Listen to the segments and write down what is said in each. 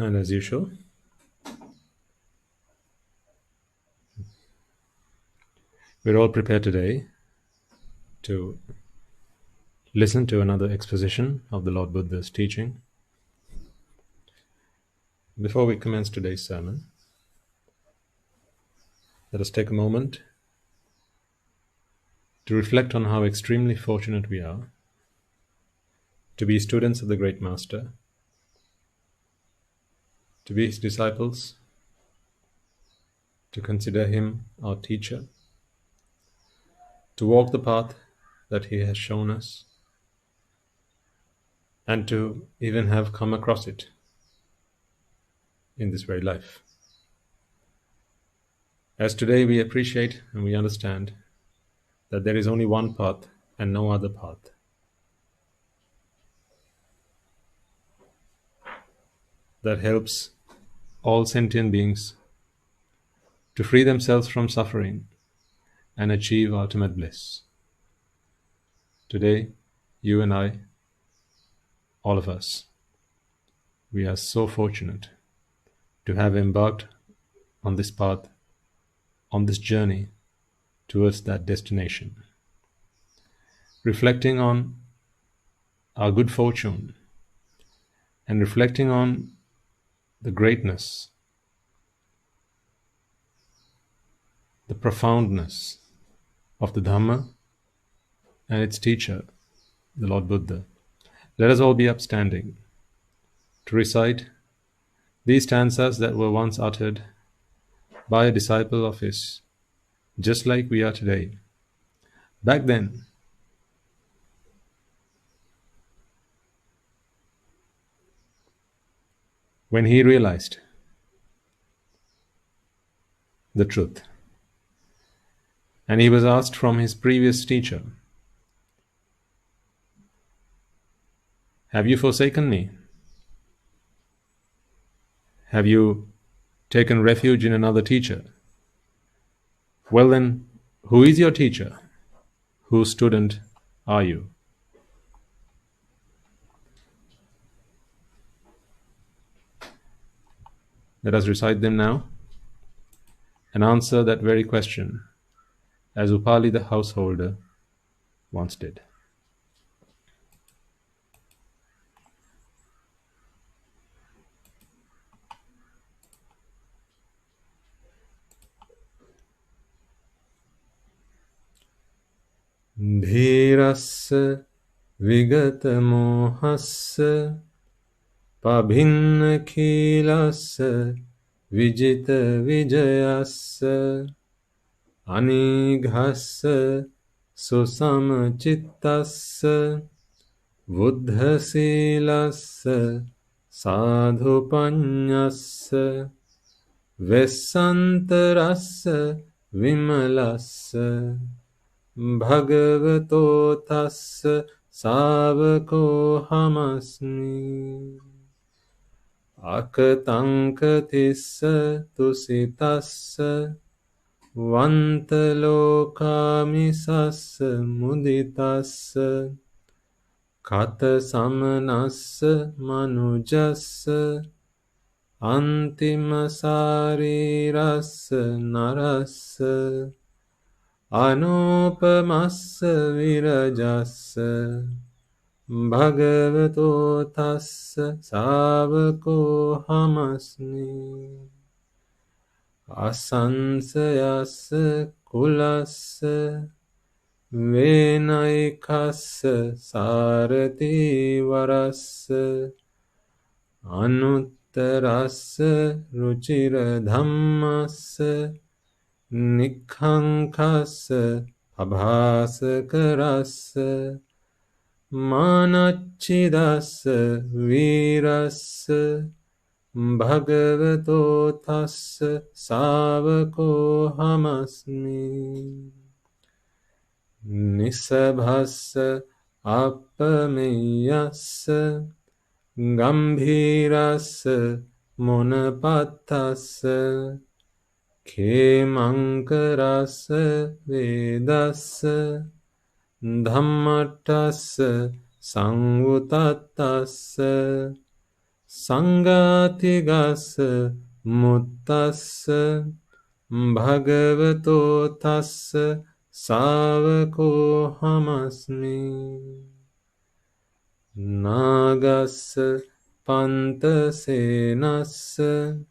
And as usual, we're all prepared today to listen to another exposition of the Lord Buddha's teaching. Before we commence today's sermon, let us take a moment to reflect on how extremely fortunate we are to be students of the Great Master, to be his disciples, to consider him our teacher, to walk the path that he has shown us, and to even have come across it in this very life. As today we appreciate and we understand that there is only one path and no other path. That helps all sentient beings to free themselves from suffering and achieve ultimate bliss. Today, you and I, all of us, we are so fortunate to have embarked on this path, on this journey towards that destination. Reflecting on our good fortune and reflecting on the greatness, the profoundness of the Dhamma and its teacher, the Lord Buddha, let us all be upstanding to recite these stanzas that were once uttered by a disciple of his, just like we are today. Back then, when he realized the truth, and he was asked from his previous teacher, "Have you forsaken me? Have you taken refuge in another teacher? Well then, who is your teacher? Whose student are you?" Let us recite them now and answer that very question as Upali the householder once did. Dhirassa vigata mohassa pabhinna khilassa vijita vijayassa anighassa susamachitassa buddhasilassa sadhupanyassa vessantarassa vimalassa bhagavato tassa savako hamasmi akatankathissa tusitassa vantalokamissassa muditassa kata samanassa manujassa antimasarirassa narassa anupamassa virajassa bhagavato tassa savako hamasmi asansayassa kulassa venaikassa sarati varassa anuttarassa ruchira dhammassa nikhankassa abhasakarassa manachidassa virassa bhagavato tassa savako hamasmi nisabhassa appameyassa gambhirassa munapattassa Khemankarasa vedassa dhammatassa samvutattassa Sangatigassa muttassa bhagavato tassa savako hamasmi. Nagassa pantasenassa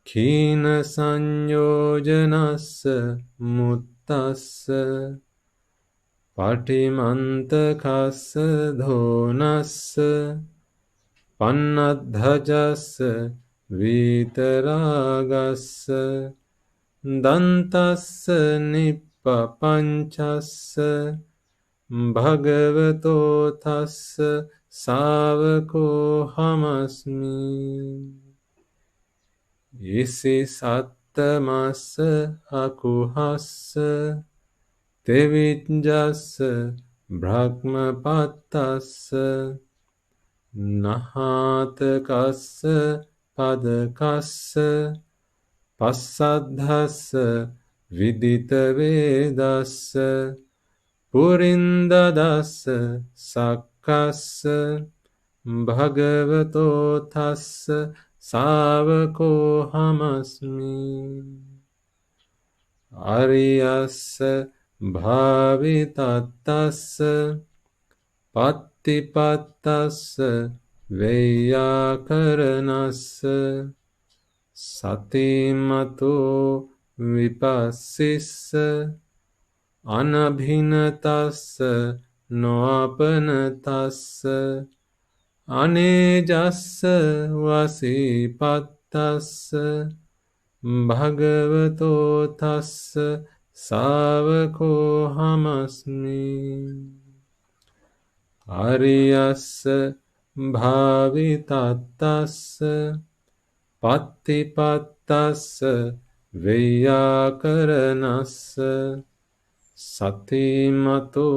khina sanyojanassa muttassa patimantakassa dhonassa pannadhajassa vitaragassa dantassa nippapanchassa bhagavato tassa savako hamasmi. Isi sattamassa akuhassa tevijjassa brahmapattassa nahatakassa padakassa passadhassa viditavedassa purindadassa sakkassa bhagavato tassa savako hamasmi. Ariyassa bhavitattassa pattipattassa veyakaranassa satimato vipassissa anabhinatassa noapanatassa anejassa vasipattassa bhagavato tassa savako hamasmi. Ariyassa bhavitattassa pattipattassa veyakaranassa satimato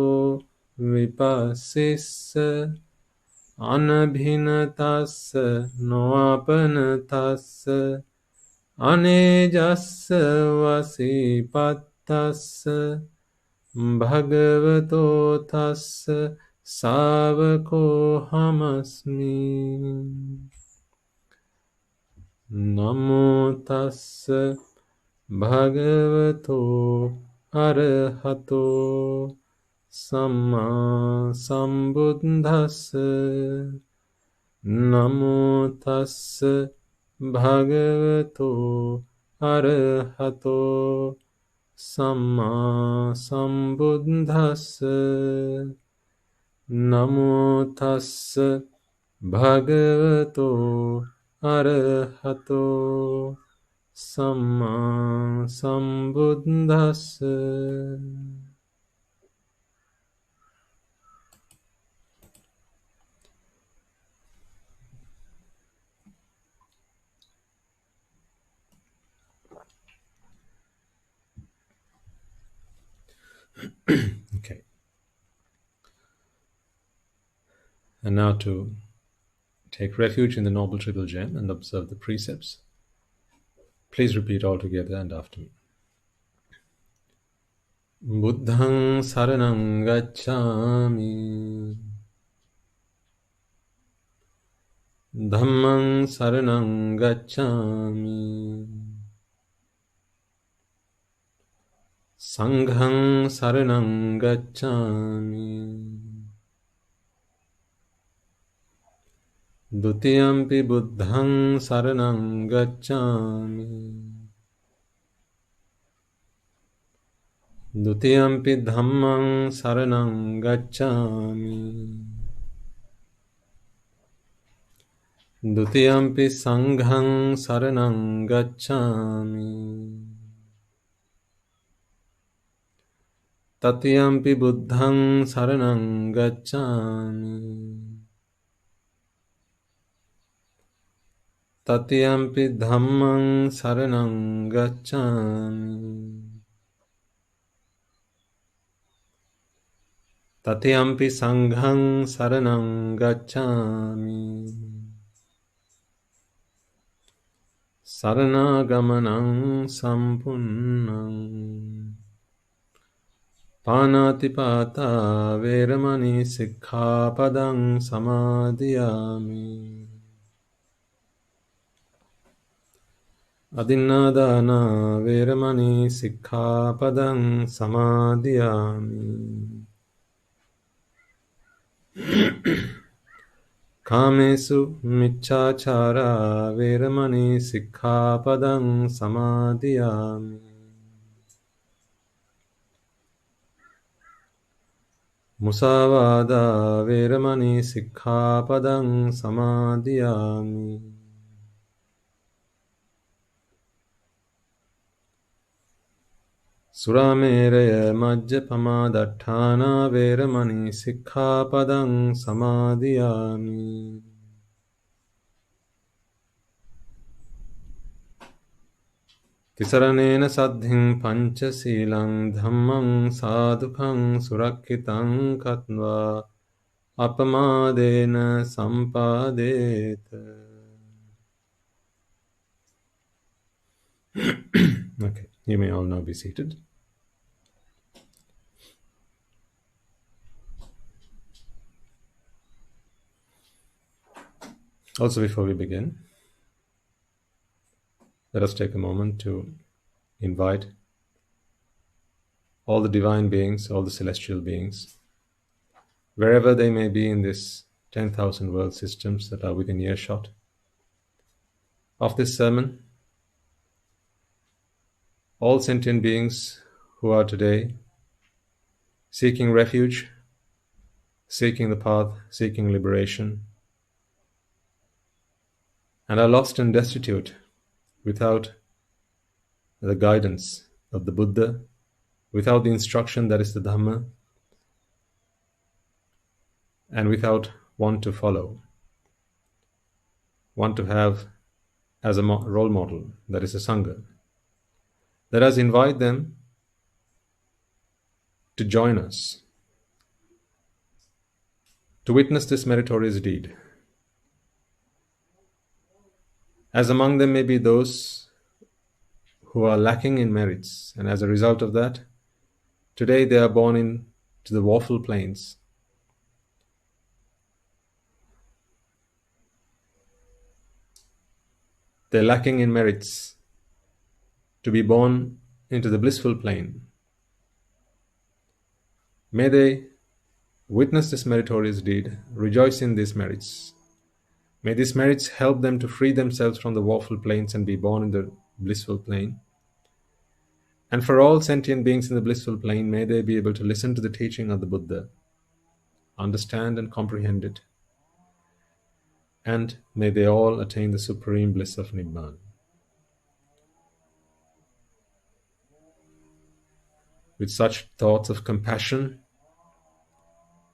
vipassissa anabhinatassa noapanatassa anejassa vasipattassa bhagavato tassa savako hamasmi. Namo tassa bhagavato arahato samma sambuddhassa. Namo tassa bhagavato arahato samma sambuddhassa. Namo tassa bhagavato arahato samma sambuddhassa. Okay. And now to take refuge in the Noble Triple Gem and observe the precepts. Please repeat all together and after me. Buddhang saranang gacchami. Dhammang saranang gacchami. Sanghang saranang gacchami. Dutiyampi buddhang saranang gacchami. Dutiyampi dhammang saranang gacchami. Dutiyampi sanghang saranang gacchami. Tatiyampi buddhang saranang gacchami. Tatiyampi dhammang saranang gacchami. Tatiyampi sanghang saranang gacchami. Saranaгаmanang sampunnang. Panatipata veramani sikkhapadang samadhiyami. Adinadana Veramani Sikkhapadang Samadhiyami. Kamesu Michachara Veramani Sikkhapadang Samadhiyami. Musavada Veramani Sikkhapadang Samadhiyami. Surameraya Majjapama Datthana Veramani Sikkhapadang Samadhiyami. Tisaranena Saddhim Panchasilang Dhammang Sadhukang Surakkitang Katva Apamadena Sampadeta. Okay, you may all now be seated. Also, before we begin, let us take a moment to invite all the divine beings, all the celestial beings, wherever they may be in this 10,000 world systems that are within earshot of this sermon, all sentient beings who are today seeking refuge, seeking the path, seeking liberation, and are lost and destitute without the guidance of the Buddha, without the instruction that is the Dhamma, and without one to follow, one to have as a role model, that is a Sangha. Let us invite them to join us, to witness this meritorious deed. As among them may be those who are lacking in merits, and as a result of that, today they are born into the woeful plains. They're lacking in merits to be born into the blissful plane. May they witness this meritorious deed, rejoice in these merits. May these merits help them to free themselves from the woeful planes and be born in the blissful plane. And for all sentient beings in the blissful plane, may they be able to listen to the teaching of the Buddha, understand and comprehend it, and may they all attain the supreme bliss of Nibbana. With such thoughts of compassion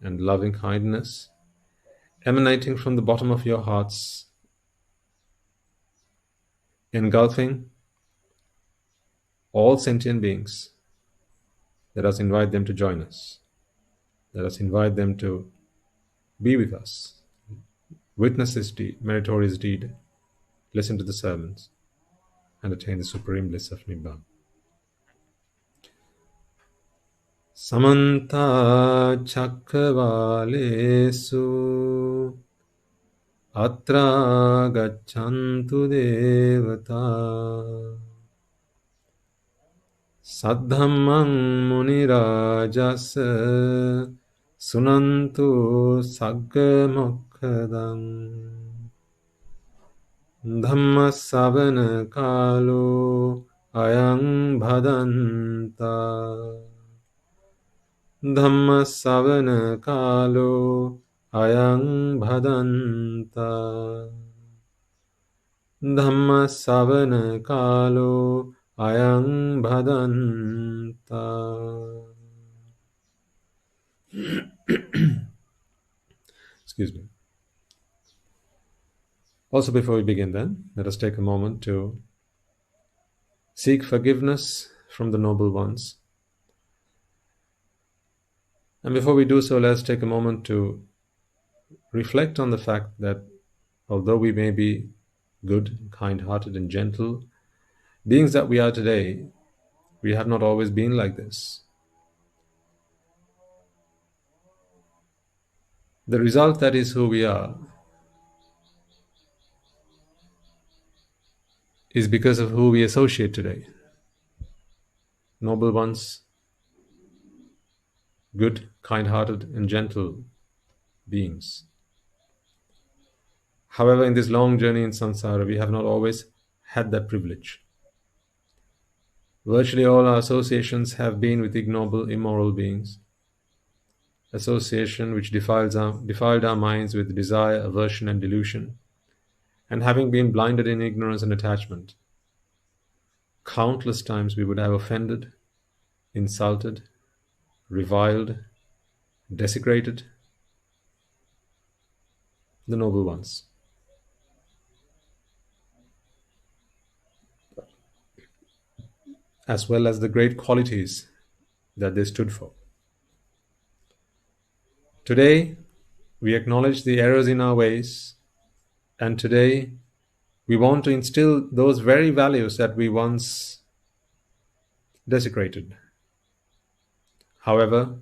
and loving kindness emanating from the bottom of your hearts, engulfing all sentient beings, let us invite them to join us. Let us invite them to be with us, witness this deed, meritorious deed, listen to the sermons, and attain the supreme bliss of Nibbana. Samanta Chakravalesu Atra Gachantu Devata Saddhammang Munirajasa Sunantu Sagga Mokkadam Dhamma Savana Kalo Ayang Bhadanta Dhamma Savana Kalo Ayang Bhadanta Dhamma Savana Kalo Ayang Bhadanta. Excuse me. Also, before we begin then, let us take a moment to seek forgiveness from the noble ones. And before we do so, let's take a moment to reflect on the fact that although we may be good, kind-hearted and gentle beings that we are today, we have not always been like this. The result that is who we are is because of who we associate today. Noble ones, good, kind-hearted, and gentle beings. However, in this long journey in samsara, we have not always had that privilege. Virtually all our associations have been with ignoble, immoral beings. Association which defiled our minds with desire, aversion, and delusion, and having been blinded in ignorance and attachment. Countless times we would have offended, insulted, reviled, desecrated the noble ones. As well as the great qualities that they stood for. Today, we acknowledge the errors in our ways, and today we want to instill those very values that we once desecrated. However,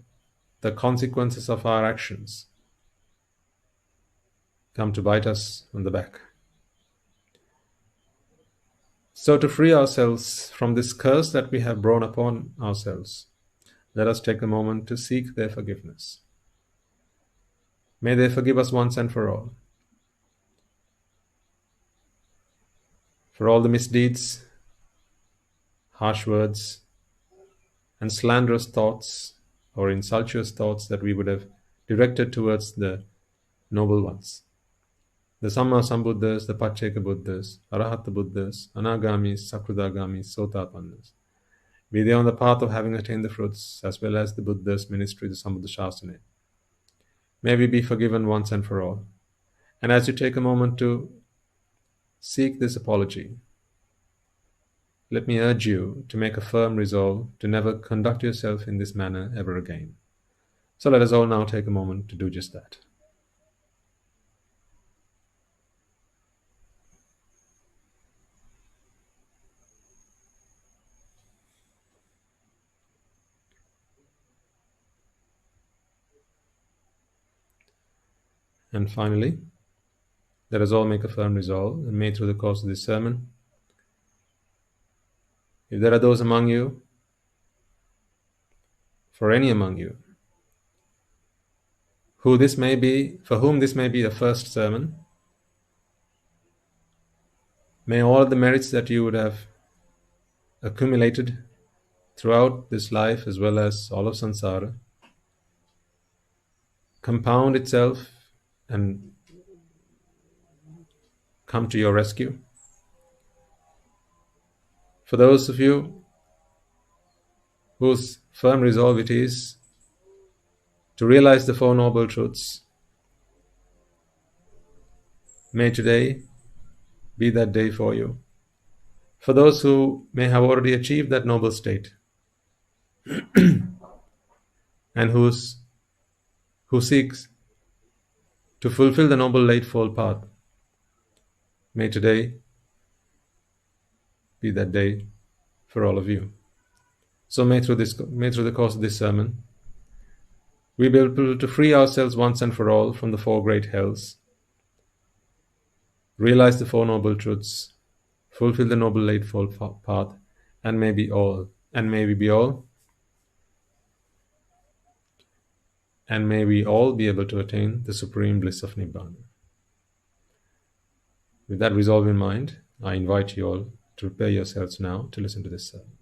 the consequences of our actions come to bite us on the back. So, to free ourselves from this curse that we have brought upon ourselves, let us take a moment to seek their forgiveness. May they forgive us once and for all the misdeeds, harsh words, and slanderous thoughts or insultuous thoughts that we would have directed towards the noble ones. The Samma Sambuddhas, the Pacceka Buddhas, Arahata Buddhas, Anagamis, Sakradagamis, Sotapannas. Be they on the path of having attained the fruits, as well as the Buddha's ministry, the Sambuddha Shasana. May we be forgiven once and for all. And as you take a moment to seek this apology, let me urge you to make a firm resolve to never conduct yourself in this manner ever again. So let us all now take a moment to do just that. And finally, let us all make a firm resolve, and may through the course of this sermon, if there are those among you, for any among you, for whom this may be the first sermon, may all the merits that you would have accumulated throughout this life as well as all of samsara compound itself and come to your rescue. For those of you whose firm resolve it is to realize the Four Noble Truths, may today be that day for you. For those who may have already achieved that noble state and who seeks to fulfill the Noble Eightfold Path, may today be that day for all of you. So may through the course of this sermon, we be able to free ourselves once and for all from the four great hells, realize the Four Noble Truths, fulfill the Noble Eightfold Path, and may we be all, and may we all be able to attain the supreme bliss of Nibbana. With that resolve in mind, I invite you all to prepare yourselves now to listen to this sermon.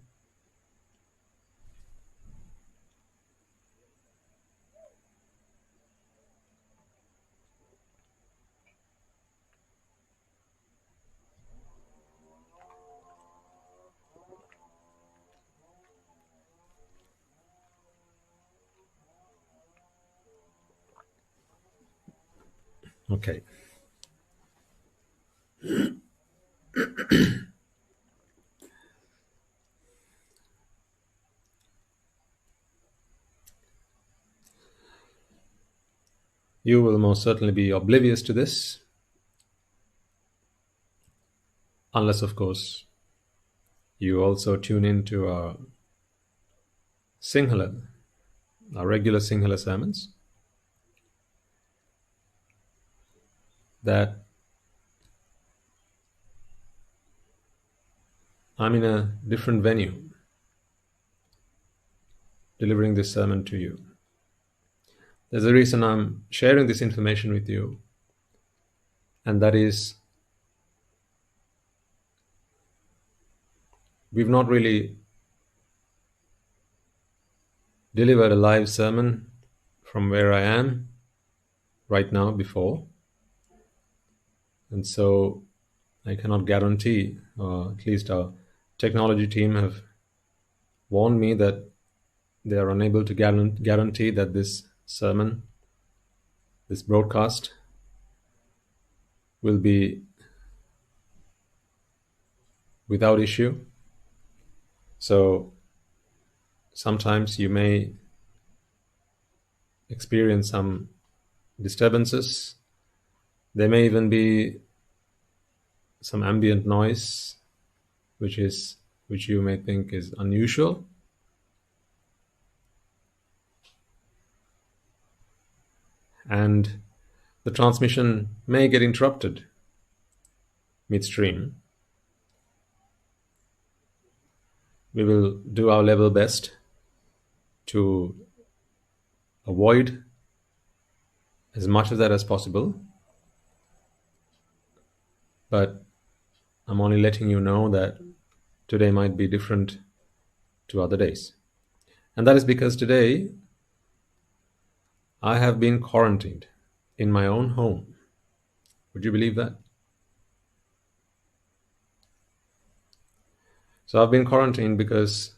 Okay. You will most certainly be oblivious to this, unless, of course, you also tune into our regular Sinhala sermons that I'm in a different venue delivering this sermon to you. There's a reason I'm sharing this information with you, and that is we've not really delivered a live sermon from where I am right now before. And so I cannot guarantee, or at least our technology team have warned me that they are unable to guarantee that this sermon, this broadcast, will be without issue. So sometimes you may experience some disturbances. There may even be some ambient noise, which you may think is unusual. And the transmission may get interrupted midstream. We will do our level best to avoid as much of that as possible. But I'm only letting you know that today might be different to other days. And that is because today I have been quarantined in my own home. Would you believe that? So I've been quarantined because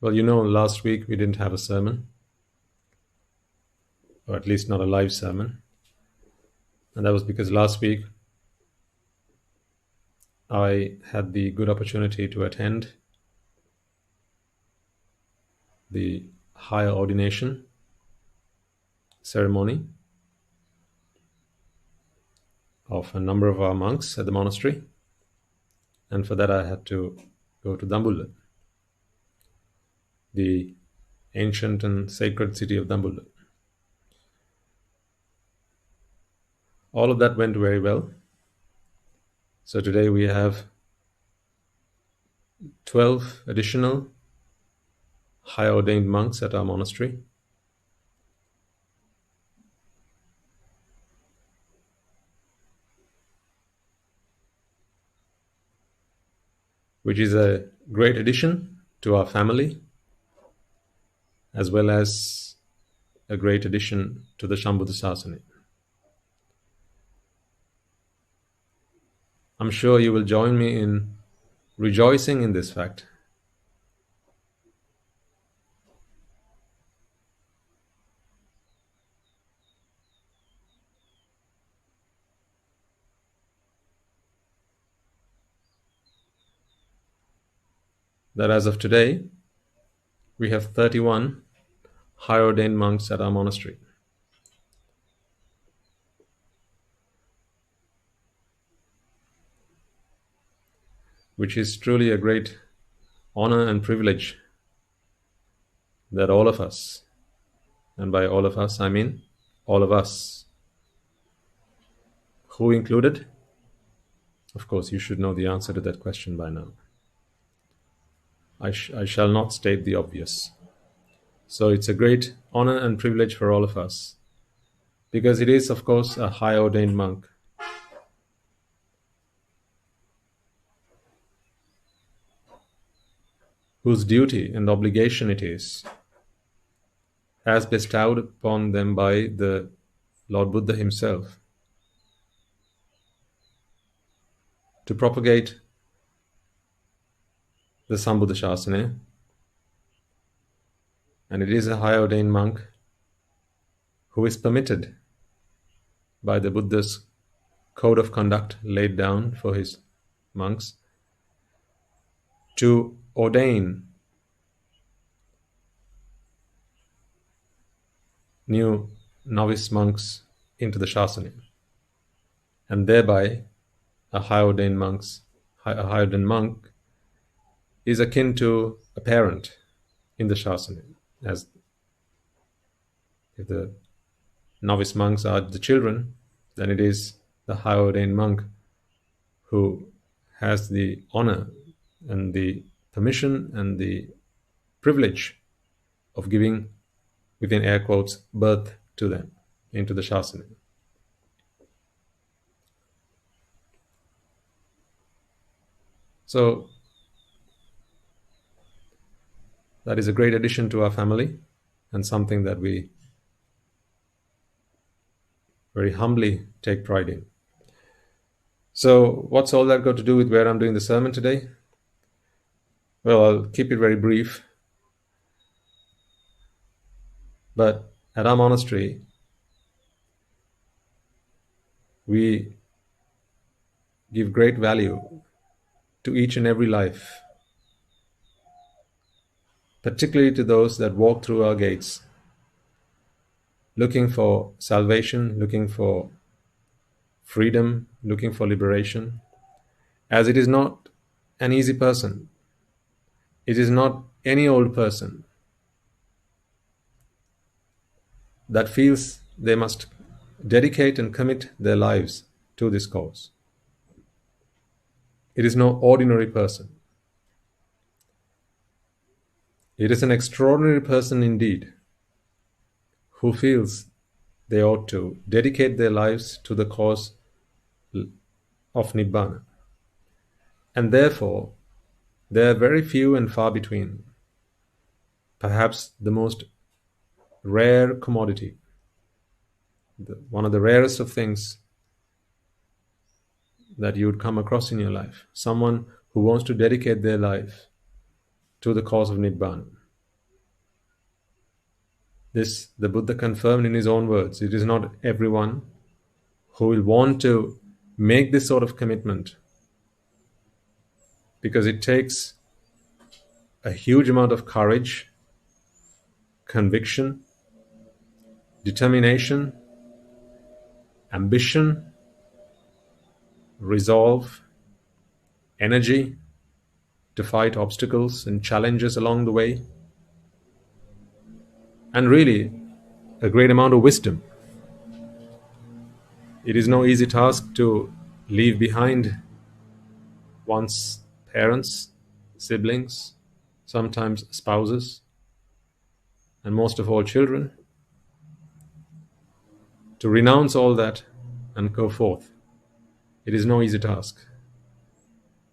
last week we didn't have a sermon, or at least not a live sermon. And that was because last week I had the good opportunity to attend the higher ordination ceremony of a number of our monks at the monastery. And for that I had to go to Dambulla, the ancient and sacred city of Dambulla. All of that went very well. So today we have 12 additional high ordained monks at our monastery. Which is a great addition to our family, as well as a great addition to the Sambudha Sasana. I'm sure you will join me in rejoicing in this fact. That as of today, we have 31 high ordained monks at our monastery. Which is truly a great honor and privilege that all of us, and by all of us I mean all of us, who included? Of course, you should know the answer to that question by now. I shall not state the obvious. So it's a great honor and privilege for all of us, because it is, of course, a high ordained monk whose duty and obligation it is, as bestowed upon them by the Lord Buddha himself, to propagate the Sambudha Sasana. And it is a high ordained monk who is permitted by the Buddha's code of conduct laid down for his monks to ordain new novice monks into the Shasana, and thereby a high ordained monk is akin to a parent in the Shasana, as if the novice monks are the children, then it is the high ordained monk who has the honor and the permission and the privilege of giving, within air quotes, birth to them into the Shasana. So that is a great addition to our family and something that we very humbly take pride in. So what's all that got to do with where I'm doing the sermon today? Well, I'll keep it very brief. But at our monastery, we give great value to each and every life, particularly to those that walk through our gates, looking for salvation, looking for freedom, looking for liberation, as it is not an easy person. It is not any old person that feels they must dedicate and commit their lives to this cause. It is no ordinary person. It is an extraordinary person indeed, who feels they ought to dedicate their lives to the cause of Nibbana. And therefore, they are very few and far between. Perhaps the most rare commodity, one of the rarest of things that you would come across in your life. Someone who wants to dedicate their life to the cause of Nibbana. This, the Buddha confirmed in his own words. It is not everyone who will want to make this sort of commitment, because it takes a huge amount of courage, conviction, determination, ambition, resolve, energy to fight obstacles and challenges along the way, and really a great amount of wisdom. It is no easy task to leave behind one's parents, siblings, sometimes spouses, and most of all children, to renounce all that and go forth. It is no easy task.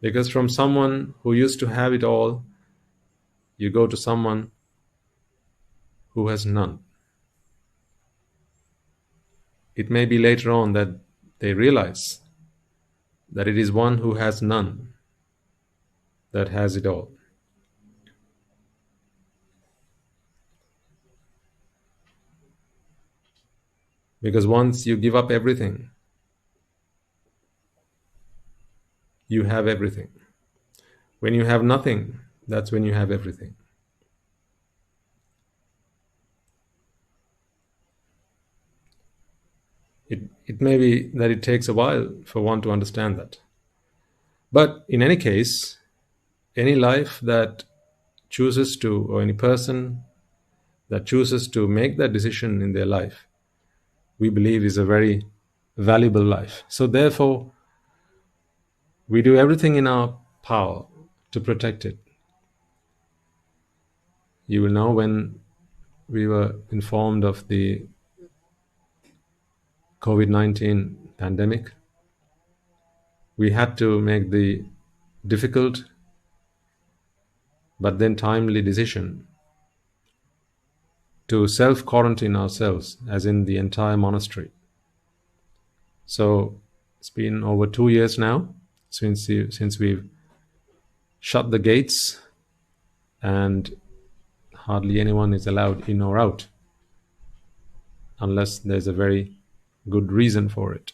Because from someone who used to have it all, you go to someone who has none. It may be later on that they realize that it is one who has none that has it all. Because once you give up everything, you have everything. When you have nothing, that's when you have everything. It may be that it takes a while for one to understand that. But in any case, any life that chooses to, or any person that chooses to make that decision in their life, we believe is a very valuable life. So therefore, we do everything in our power to protect it. You will know, when we were informed of the COVID-19 pandemic, we had to make the difficult but then timely decision to self-quarantine ourselves, as in the entire monastery. So it's been over 2 years now since we've shut the gates, and hardly anyone is allowed in or out unless there's a very good reason for it.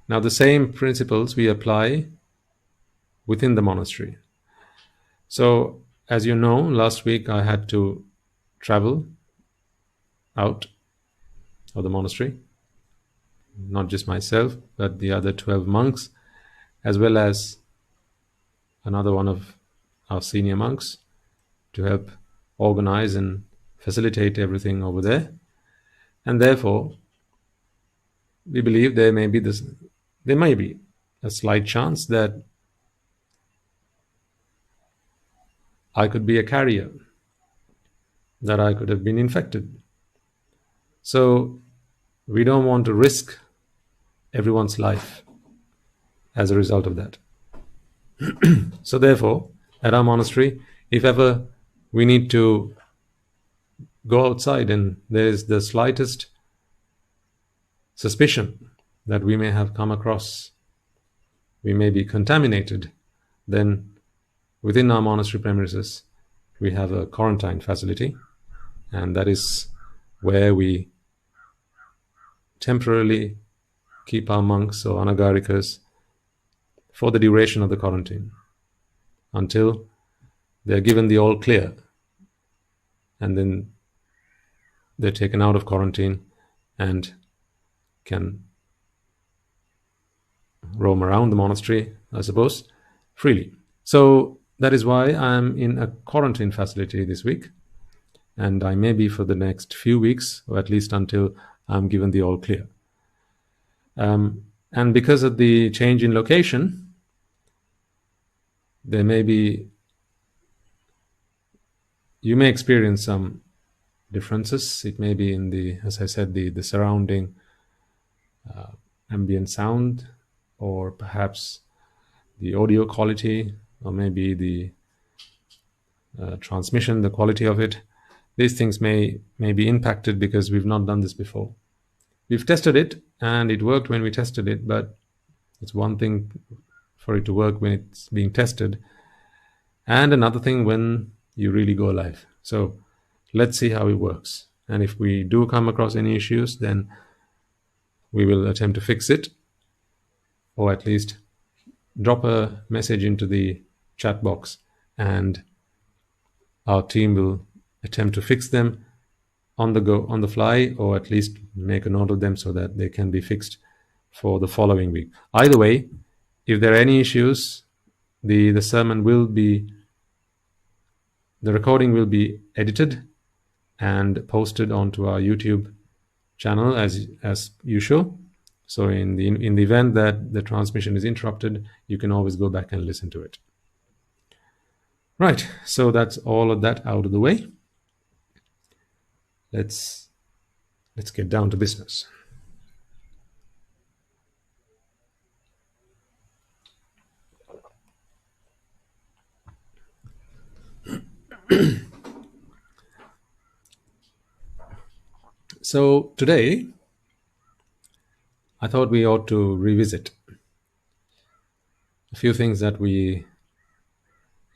Now, the same principles we apply within the monastery. So, as you know, last week I had to travel out of the monastery, not just myself, but the other 12 monks, as well as another one of our senior monks, to help organize and facilitate everything over there. And therefore, we believe there may be a slight chance that I could be a carrier, that I could have been infected. So we don't want to risk everyone's life as a result of that. So therefore, at our monastery, if ever we need to go outside and there is the slightest suspicion that we may have come across, we may be contaminated, then within our monastery premises, we have a quarantine facility, and that is where we temporarily keep our monks or anagarikas for the duration of the quarantine until they're given the all clear, and then they're taken out of quarantine and can roam around the monastery, I suppose, freely. So that is why I'm in a quarantine facility this week, and I may be for the next few weeks, or at least until I'm given the all clear. And because of the change in location, you may experience some differences. It may be in the, as I said, the surrounding ambient sound, or perhaps the audio quality, or maybe the transmission, the quality of it. These things may be impacted because we've not done this before. We've tested it and it worked when we tested it, but it's one thing for it to work when it's being tested, and another thing when you really go live. So let's see how it works. And if we do come across any issues, then we will attempt to fix it, or at least drop a message into the chat box, and our team will attempt to fix them on the go, on the fly, or at least make a note of them so that they can be fixed for the following week. Either way, if there are any issues, the sermon will be, the recording will be edited and posted onto our YouTube channel as usual. So in the event that the transmission is interrupted, you can always go back and listen to it. Right, so that's all of that out of the way. Let's get down to business. So today, I thought we ought to revisit a few things that we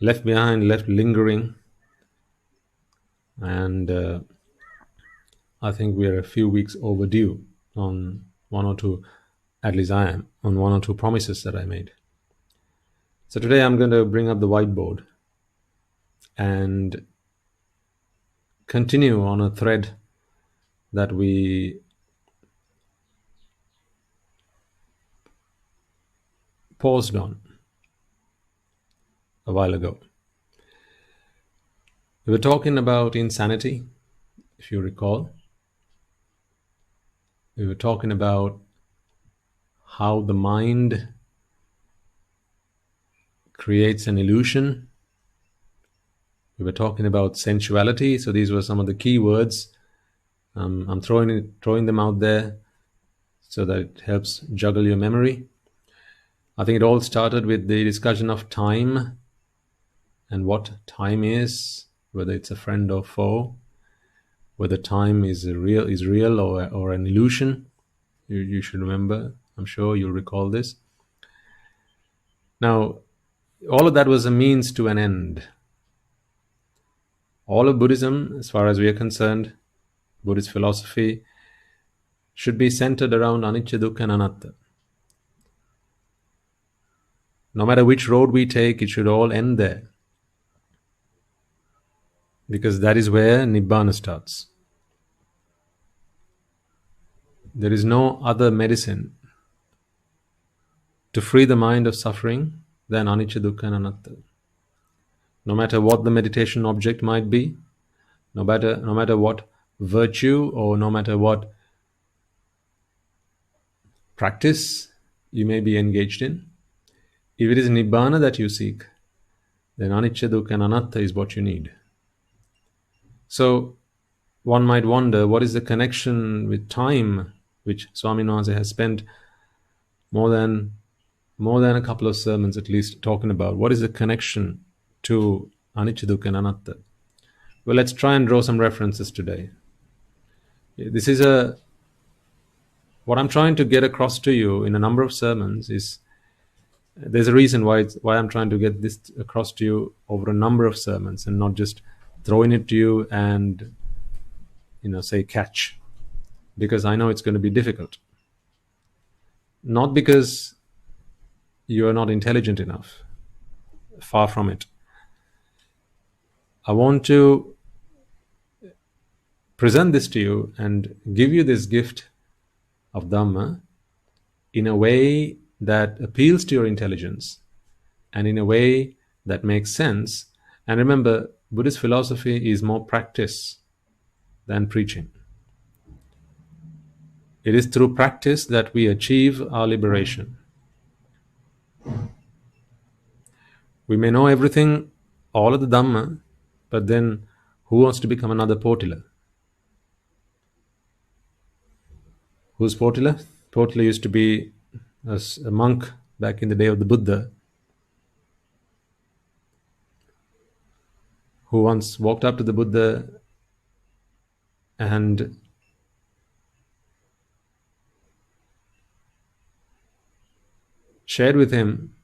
left behind, left lingering, and I think we are a few weeks overdue on one or two, at least I am, on one or two promises that I made. So today I'm going to bring up the whiteboard and continue on a thread that we paused on a while ago. We were talking about insanity, if you recall. We were talking about how the mind creates an illusion. We were talking about sensuality. So these were some of the key words. I'm throwing them out there so that it helps juggle your memory. I think it all started with the discussion of time and what time is, whether it's a friend or foe, whether time is real or an illusion. You should remember. I'm sure you'll recall this. Now, all of that was a means to an end. All of Buddhism, as far as we are concerned, Buddhist philosophy, should be centered around anicca, dukkha, and anatta. No matter which road we take, it should all end there, because that is where Nibbana starts. There is no other medicine to free the mind of suffering than anicca, dukkha, and anatta. No matter what the meditation object might be, no matter what virtue, or no matter what practice you may be engaged in. If it is Nibbana that you seek, then Anicca, Dukkha and Anatta is what you need. So one might wonder, what is the connection with time, which Swami Nwaze has spent more than a couple of sermons at least talking about? What is the connection to Anicca, Dukkha and Anatta? Well, let's try and draw some references today. This is what I'm trying to get across to you in a number of sermons is, there's a reason why I'm trying to get this across to you over a number of sermons and not just throwing it to you and, say catch, because I know it's going to be difficult. Not because you are not intelligent enough, far from it. I want to present this to you and give you this gift of Dhamma in a way that appeals to your intelligence and in a way that makes sense. And remember, Buddhist philosophy is more practice than preaching. It is through practice that we achieve our liberation. We may know everything, all of the Dhamma, but then who wants to become another Potila? Who's Potila? Potila used to be a monk back in the day of the Buddha, who once walked up to the Buddha and shared with him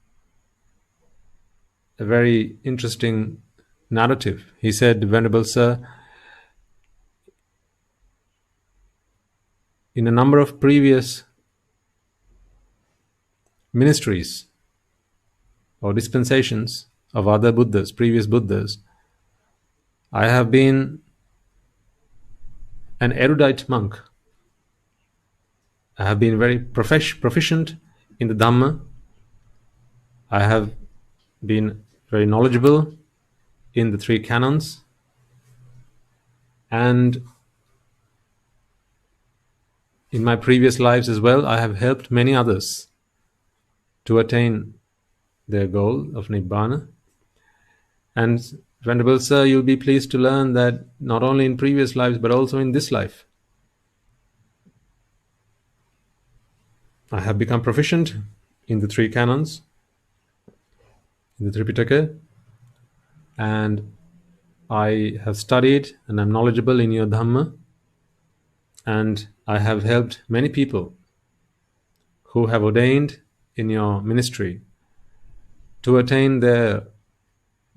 a very interesting narrative. He said, "Venerable Sir, in a number of previous ministries or dispensations of other Buddhas, previous Buddhas, I have been an erudite monk. I have been very proficient in the Dhamma. I have been very knowledgeable in the 3 canons, and in my previous lives as well, I have helped many others to attain their goal of Nibbana. And Venerable Sir, you'll be pleased to learn that not only in previous lives, but also in this life, I have become proficient in the 3 canons, in the Tripitaka, and I have studied and I'm knowledgeable in your Dhamma, and I have helped many people who have ordained in your ministry to attain their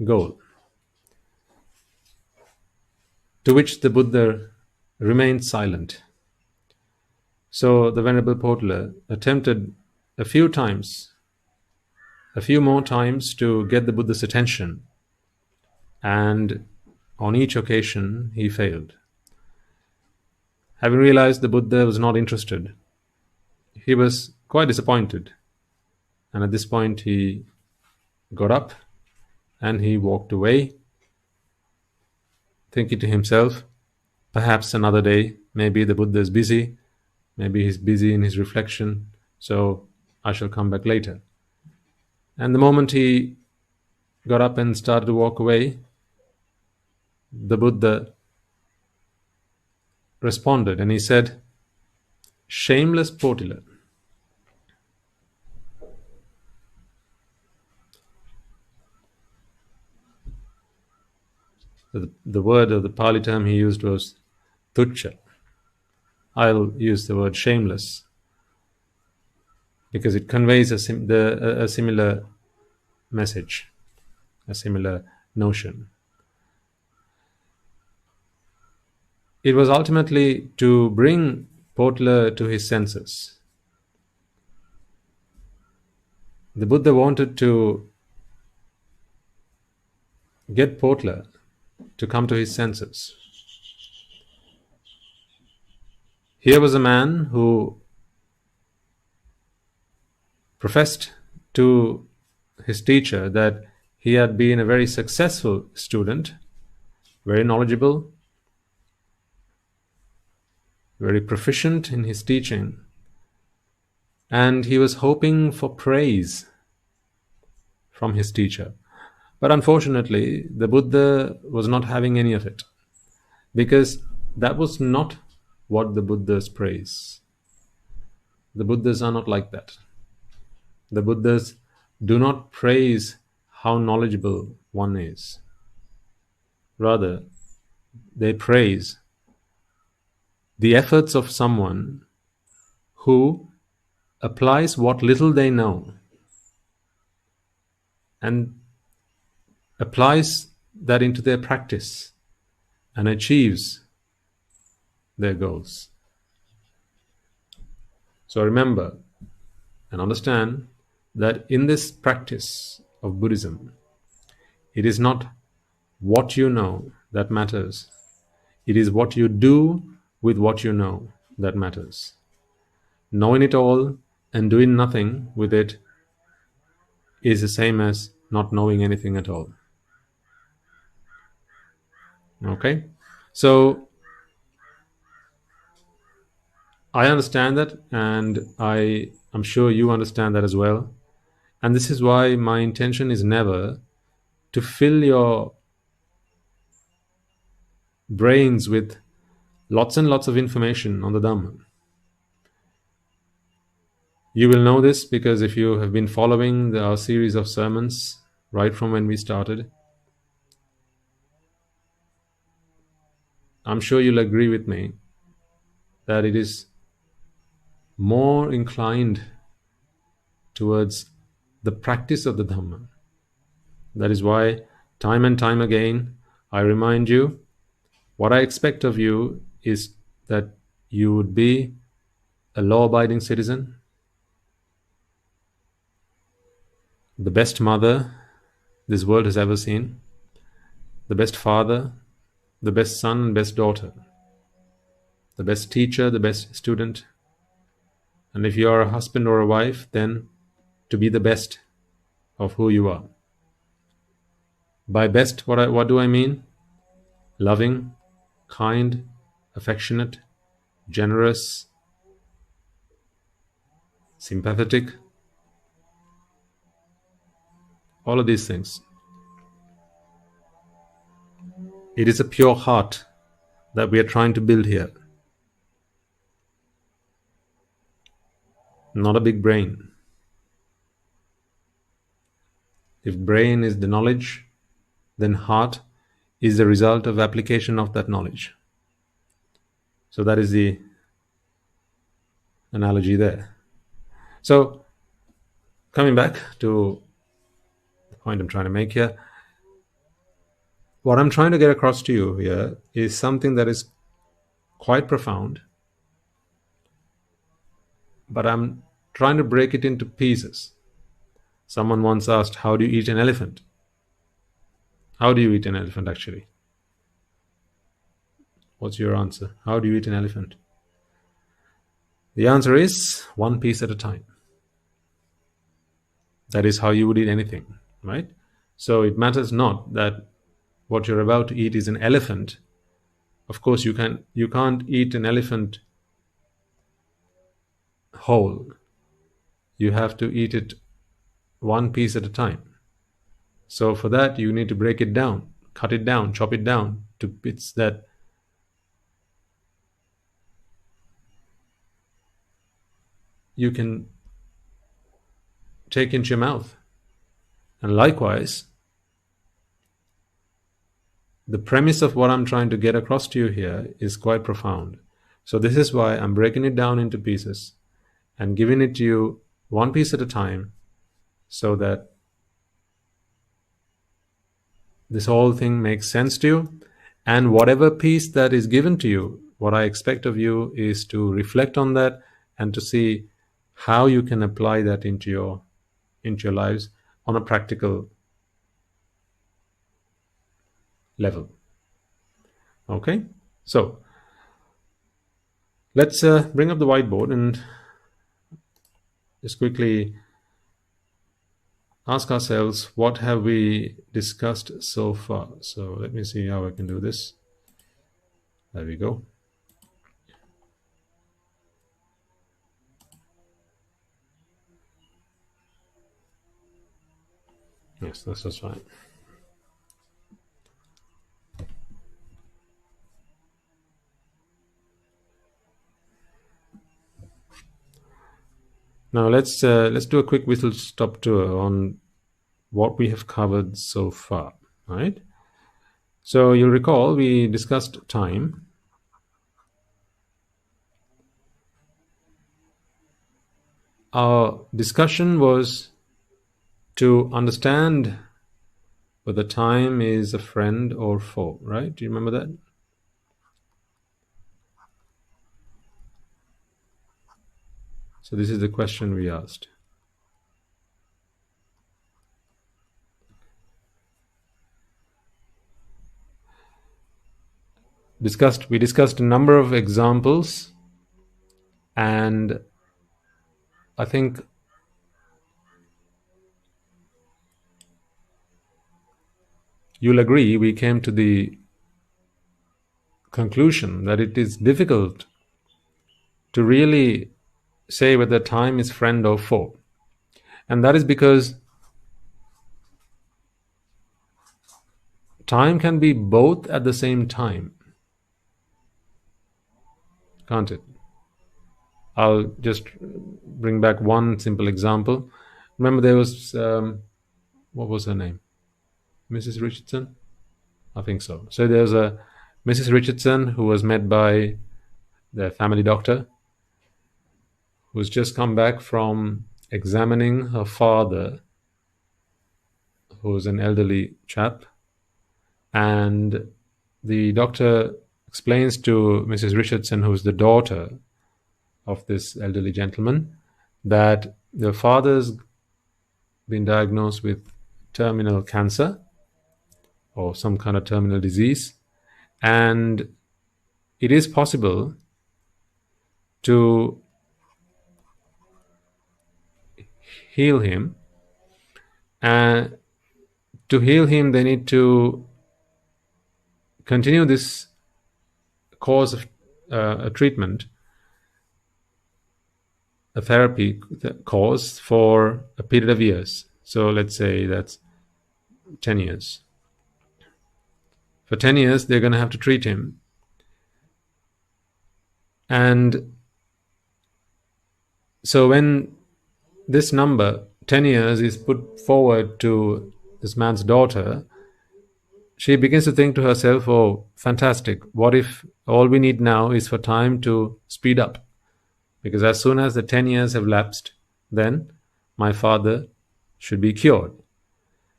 goal." To which the Buddha remained silent. So the Venerable Potala attempted a few more times to get the Buddha's attention, and on each occasion he failed. Having realized the Buddha was not interested, he was quite disappointed, and at this point he got up and he walked away, thinking to himself, perhaps another day, maybe the Buddha is busy, maybe he's busy in his reflection, so I shall come back later. And the moment he got up and started to walk away, the Buddha responded and he said, "Shameless Potila, the word or the Pali term he used was tucca. I'll use the word shameless because it conveys a similar message, a similar notion. It was ultimately to bring Potala to his senses. The Buddha wanted to get Potala to come to his senses. Here was a man who professed to his teacher that he had been a very successful student, very knowledgeable, very proficient in his teaching, and he was hoping for praise from his teacher. But unfortunately, the Buddha was not having any of it, because that was not what the Buddhas praise. The Buddhas are not like that. The Buddhas do not praise how knowledgeable one is. Rather, they praise the efforts of someone who applies what little they know and applies that into their practice and achieves their goals. So remember and understand that in this practice of Buddhism, it is not what you know that matters. It is what you do with what you know that matters. Knowing it all and doing nothing with it is the same as not knowing anything at all. Okay? So I understand that, and I'm sure you understand that as well. And this is why my intention is never to fill your brains with lots and lots of information on the Dhamma. You will know this because if you have been following our series of sermons right from when we started, I'm sure you'll agree with me that it is more inclined towards the practice of the Dhamma. That is why time and time again I remind you, what I expect of you is that you would be a law-abiding citizen, the best mother this world has ever seen, the best father, the best son and best daughter, the best teacher, the best student, and if you are a husband or a wife, then to be the best of who you are. By best, what do I mean? Loving, kind, affectionate, generous, sympathetic, all of these things. It is a pure heart that we are trying to build here, not a big brain. If brain is the knowledge, then heart is the result of application of that knowledge. So that is the analogy there. So coming back to the point I'm trying to make here, what I'm trying to get across to you here is something that is quite profound, but I'm trying to break it into pieces. Someone once asked, how do you eat an elephant? How do you eat an elephant actually? What's your answer? How do you eat an elephant? The answer is one piece at a time. That is how you would eat anything, right? So it matters not that what you're about to eat is an elephant. Of course, you can't eat an elephant whole. You have to eat it one piece at a time. So for that, you need to break it down, cut it down, chop it down to bits that you can take into your mouth. And likewise, the premise of what I'm trying to get across to you here is quite profound. So this is why I'm breaking it down into pieces and giving it to you one piece at a time, so that this whole thing makes sense to you. And whatever piece that is given to you, what I expect of you is to reflect on that and to see how you can apply that into your lives on a practical level. Okay, so let's bring up the whiteboard and just quickly ask ourselves, what have we discussed so far? So let me see how I can do this. There we go. Yes, that's just fine. Now let's do a quick whistle stop tour on what we have covered so far, right? So you'll recall we discussed time. Our discussion was to understand whether time is a friend or foe, right? Do you remember that? So this is the question we asked. We discussed a number of examples, and I think you'll agree we came to the conclusion that it is difficult to really say whether time is friend or foe. And that is because time can be both at the same time, can't it? I'll just bring back one simple example. Remember there was, what was her name? Mrs. Richardson? I think so. So there's a Mrs. Richardson who was met by the family doctor, who's just come back from examining her father, who's an elderly chap. And the doctor explains to Mrs. Richardson, who's the daughter of this elderly gentleman, that the father's been diagnosed with terminal cancer or some kind of terminal disease, and it is possible to heal him. And to heal him, they need to continue this course of a treatment, a therapy course for a period of years. So let's say that's 10 years. For 10 years, they're going to have to treat him. And so when this number, 10 years, is put forward to this man's daughter, she begins to think to herself, oh, fantastic. What if all we need now is for time to speed up? Because as soon as the 10 years have lapsed, then my father should be cured.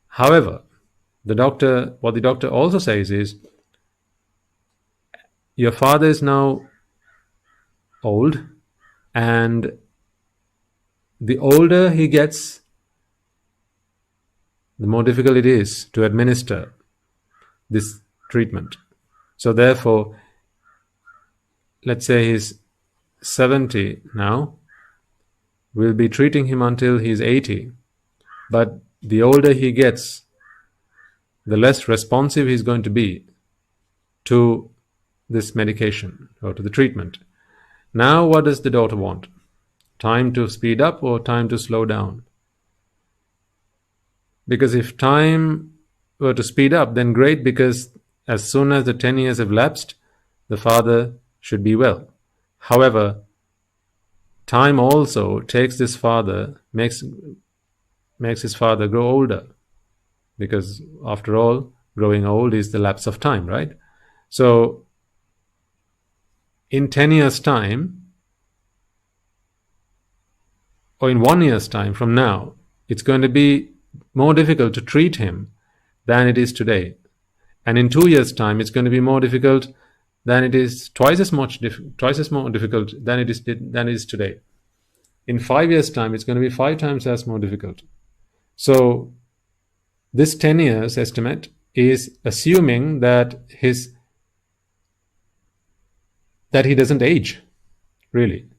However, what the doctor also says is, your father is now old, and the older he gets, the more difficult it is to administer this treatment. So therefore, let's say he's 70 now, we'll be treating him until he's 80. But the older he gets, the less responsive he's going to be to this medication or to the treatment. Now, what does the daughter want? Time to speed up or time to slow down? Because if time were to speed up, then great, because as soon as the 10 years have lapsed, the father should be well. However, time also takes this father, makes his father grow older. Because after all, growing old is the lapse of time, right? So in 10 years' time, or in 1 year's time from now, it's going to be more difficult to treat him than it is today. And in 2 years' time, it's going to be more difficult than it is, twice as more difficult than it is today. In 5 years' time, it's going to be 5 times as more difficult. So this 10 years estimate is assuming that he doesn't age, really.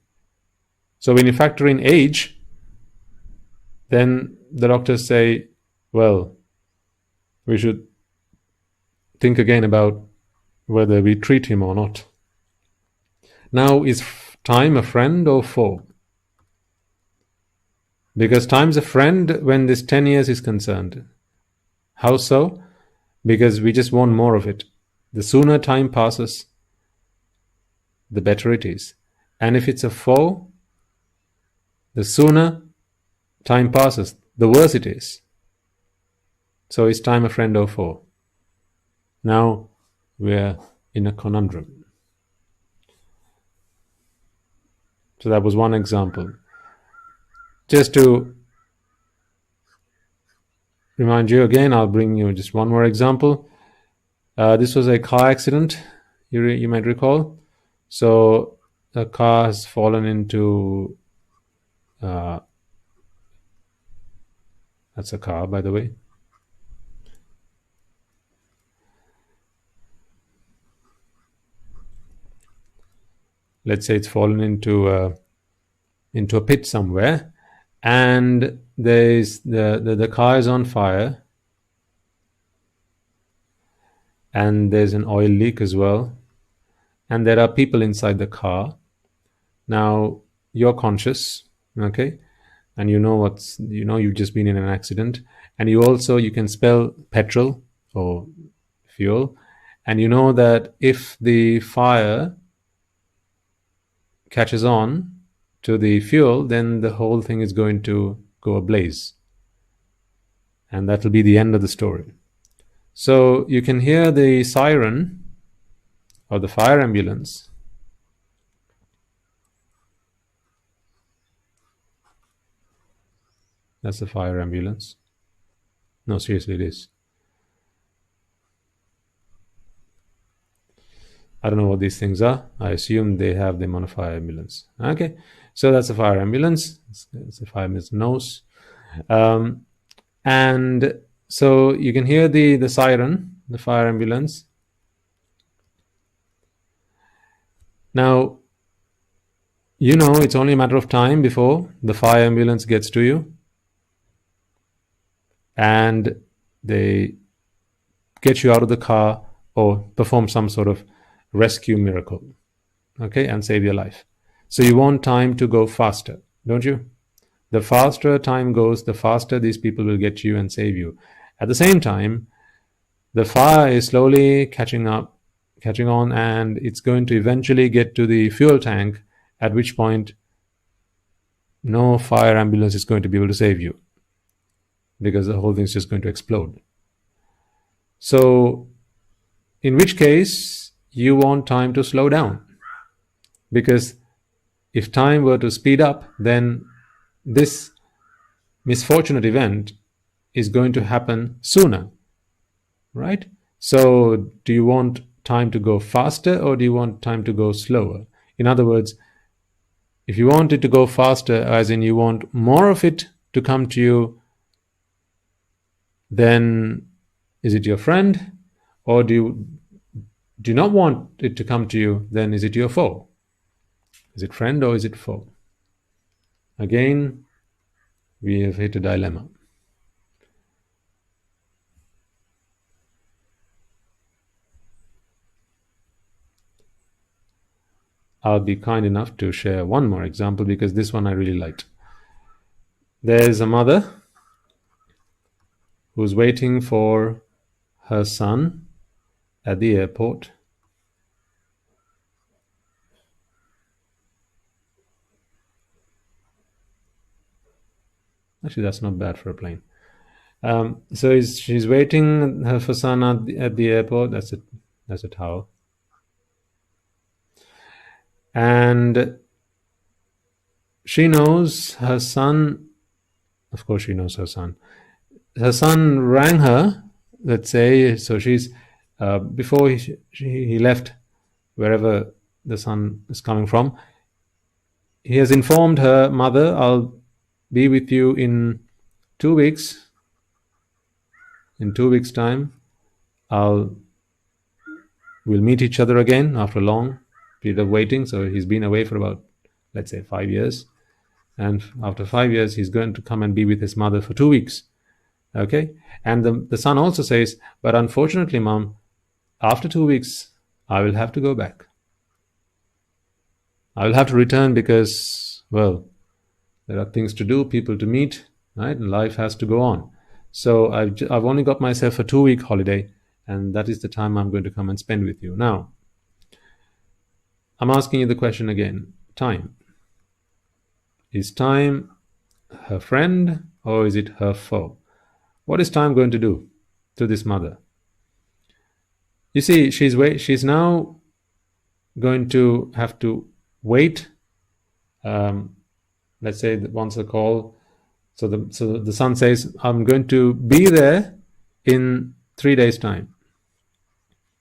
So when you factor in age, then the doctors say, well, we should think again about whether we treat him or not. Now, is time a friend or foe? Because time's a friend when this 10 years is concerned. How so? Because we just want more of it. The sooner time passes, the better it is. And if it's a foe, the sooner time passes, the worse it is. So is time a friend or foe? Now we're in a conundrum. So that was one example. Just to remind you again, I'll bring you just one more example. This was a car accident, you might recall. So a car has fallen into... that's a car, by the way. Let's say it's fallen into a pit somewhere, and there's the car is on fire, and there's an oil leak as well, and there are people inside the car. Now you're conscious, okay, and you've just been in an accident, and you can smell petrol or fuel, and you know that if the fire catches on to the fuel, then the whole thing is going to go ablaze, and that will be the end of the story. So you can hear the siren or the fire ambulance. That's the fire ambulance. No, seriously, it is. I don't know what these things are. I assume they have them on a fire ambulance. Okay, so that's a fire ambulance. It's a fire ambulance nose. And so you can hear the siren, the fire ambulance. Now, it's only a matter of time before the fire ambulance gets to you, and they get you out of the car or perform some sort of rescue miracle, okay, and save your life. So you want time to go faster, don't you? The faster time goes, the faster these people will get you and save you. At the same time, the fire is slowly catching on, and it's going to eventually get to the fuel tank, at which point no fire ambulance is going to be able to save you, because the whole thing is just going to explode. So in which case you want time to slow down, because if time were to speed up, then this misfortunate event is going to happen sooner, right? So do you want time to go faster, or do you want time to go slower? In other words, if you want it to go faster, as in you want more of it to come to you, then is it your friend? Or do you not want it to come to you, then is it your foe? Is it friend or is it foe? Again, we have hit a dilemma. I'll be kind enough to share one more example, because this one I really liked. There's a mother who's waiting for her son at the airport. Actually, that's not bad for a plane. So she's waiting for son at the airport. That's a towel. And she knows her son. Of course, she knows her son. Her son rang her. Let's say, so she's before he left wherever the son is coming from, he has informed her mother, I'll be with you in 2 weeks. In 2 weeks' time, we'll meet each other again after a long period of waiting. So he's been away for about, let's say, 5 years. And after 5 years, he's going to come and be with his mother for 2 weeks. Okay? And the son also says, but unfortunately, Mom, after 2 weeks, I will have to go back. I will have to return because, well, there are things to do, people to meet, right? And life has to go on. So I've only got myself a 2-week holiday, and that is the time I'm going to come and spend with you. Now, I'm asking you the question again. Time. Is time her friend or is it her foe? What is time going to do to this mother? You see, she's now going to have to wait. Let's say that once a call, so the son says, I'm going to be there in 3 days' time.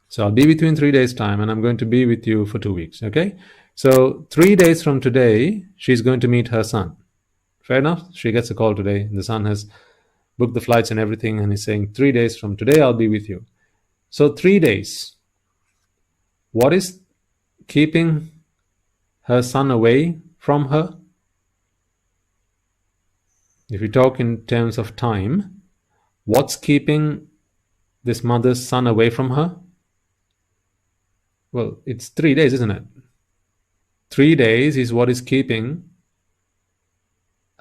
So I'll be with you in 3 days' time, and I'm going to be with you for 2 weeks. Okay? So 3 days from today, she's going to meet her son. Fair enough? She gets a call today. The son has booked the flights and everything, and he's saying 3 days from today, I'll be with you. So 3 days. What is keeping her son away from her? If you talk in terms of time, what's keeping this mother's son away from her? Well, it's 3 days, isn't it? 3 days is what is keeping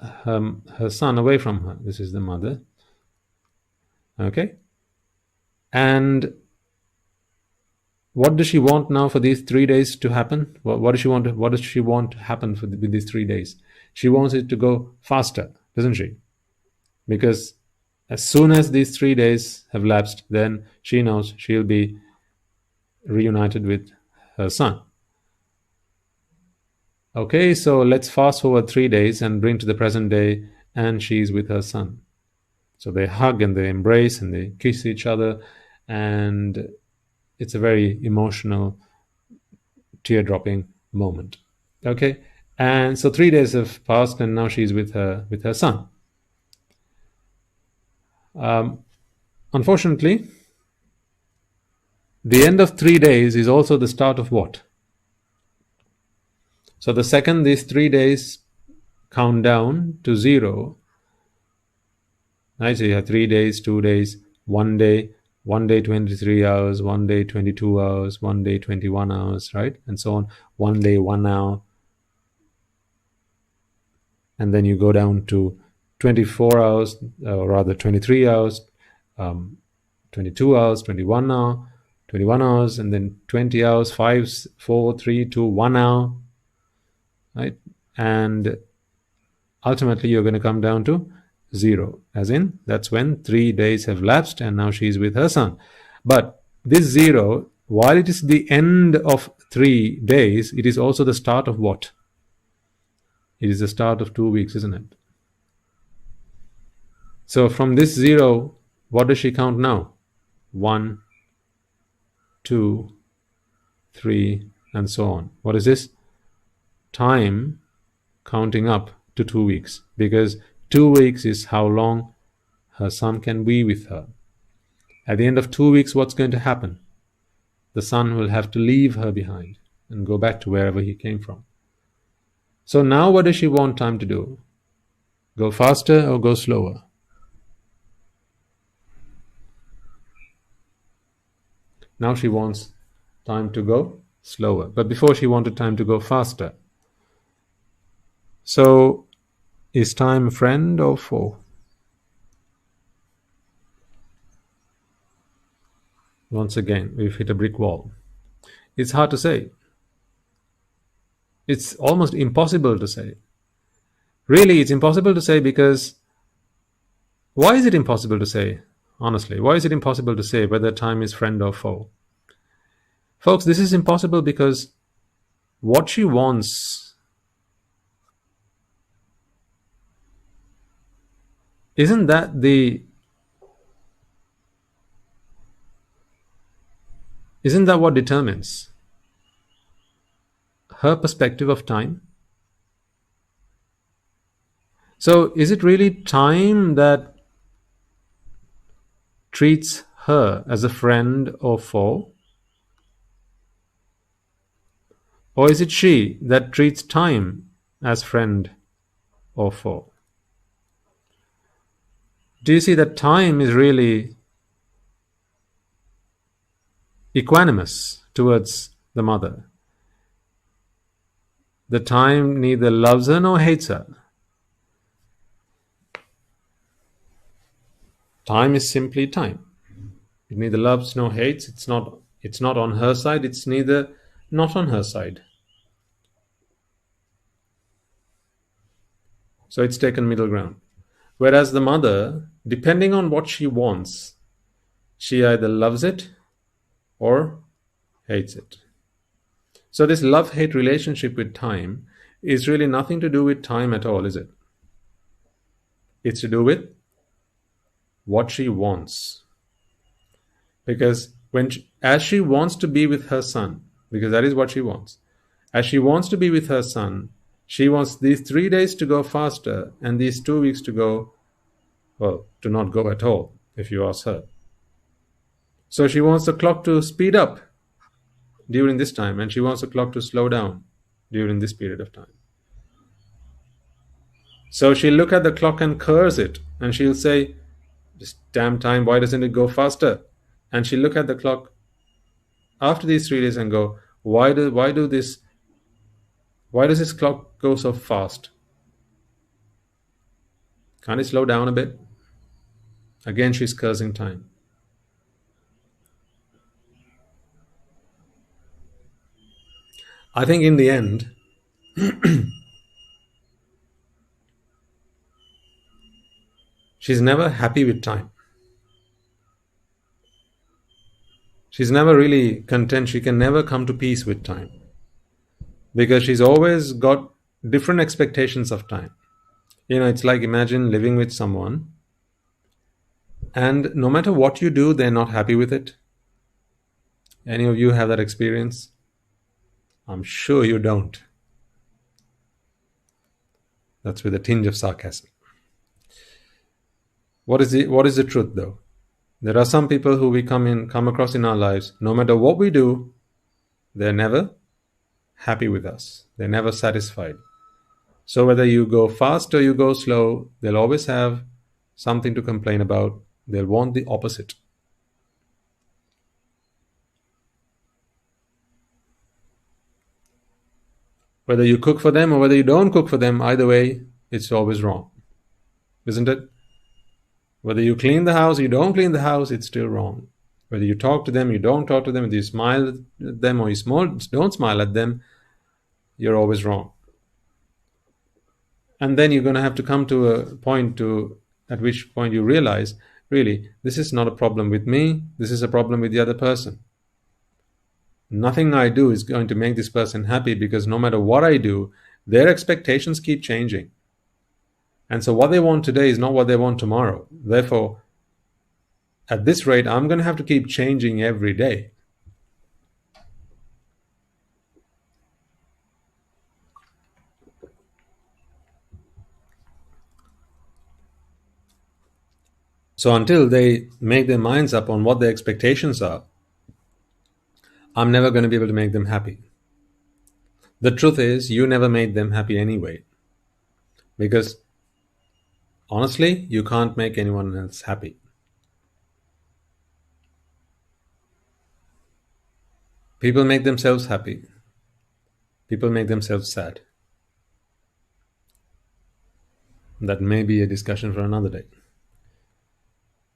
her son away from her. This is the mother. Okay? And what does she want now for these 3 days to happen? What does she want? What does she want to happen with these 3 days? She wants it to go faster, doesn't she? Because as soon as these 3 days have lapsed, then she knows she'll be reunited with her son. Okay, so let's fast forward 3 days and bring to the present day, and she's with her son. So they hug and they embrace and they kiss each other, and it's a very emotional, tear-dropping moment. Okay, and so 3 days have passed, and now she's with her son. Unfortunately, the end of 3 days is also the start of what? So the second these 3 days count down to 0, right? So you have 3 days, 2 days, 1 day, 23 hours, 1 day 22 hours, 1 day 21 hours, right? And so on. 1 day 1 hour. And then you go down to 24 hours, or rather 23 hours, 22 hours, 21 hours, and then 20 hours, 5, 4, 3, 2, 1 hour, right? And ultimately you're going to come down to 0, as in that's when 3 days have lapsed and now she's with her son. But this 0, while it is the end of 3 days, it is also the start of what? It is the start of 2 weeks, isn't it? So from this 0, what does she count now? 1, 2, 3, and so on. What is this? Time counting up to 2 weeks, because 2 weeks is how long her son can be with her. At the end of 2 weeks, what's going to happen? The son will have to leave her behind and go back to wherever he came from. So now what does she want time to do? Go faster or go slower? Now she wants time to go slower. But before she wanted time to go faster. So is time a friend or foe? Once again, we've hit a brick wall. It's hard to say. It's almost impossible to say. Really, it's impossible to say because why is it impossible to say? Honestly, why is it impossible to say whether time is friend or foe? Folks, this is impossible because what she wants isn't that what determines her perspective of time? So is it really time that treats her as a friend or foe? Or is it she that treats time as friend or foe? Do you see that time is really equanimous towards the mother? The time neither loves her nor hates her. Time is simply time. It neither loves nor hates. It's not on her side. It's neither not on her side. So it's taken middle ground. Whereas the mother, depending on what she wants, she either loves it or hates it. So this love-hate relationship with time is really nothing to do with time at all, is it? It's to do with what she wants. Because as she wants to be with her son, because that is what she wants, as she wants to be with her son, she wants these 3 days to go faster and these 2 weeks to go, well, to not go at all, if you ask her. So she wants the clock to speed up during this time, and she wants the clock to slow down during this period of time. So she'll look at the clock and curse it, and she'll say, this damn time, why doesn't it go faster? And she'll look at the clock after these 3 days and go, why does this clock go so fast? Can't it slow down a bit? Again, she's cursing time. I think in the end, she's never happy with time. She's never really content. She can never come to peace with time. Because she's always got different expectations of time. It's like, imagine living with someone, and no matter what you do, they're not happy with it. Any of you have that experience? I'm sure you don't. That's with a tinge of sarcasm. What is the truth, though? There are some people who we come across in our lives, no matter what we do, they're never happy with us. They're never satisfied. So whether you go fast or you go slow, they'll always have something to complain about. They'll want the opposite. Whether you cook for them or whether you don't cook for them, either way, it's always wrong. Isn't it? Whether you clean the house or you don't clean the house, it's still wrong. Whether you talk to them, you don't talk to them, whether you smile at them or you don't smile at them, you're always wrong. And then you're going to have to come to a point at which point you realize, really, this is not a problem with me, this is a problem with the other person. Nothing I do is going to make this person happy, because no matter what I do, their expectations keep changing. And so what they want today is not what they want tomorrow. Therefore, at this rate, I'm going to have to keep changing every day. So until they make their minds up on what their expectations are, I'm never going to be able to make them happy. The truth is, you never made them happy anyway. Because honestly, you can't make anyone else happy. People make themselves happy. People make themselves sad. That may be a discussion for another day.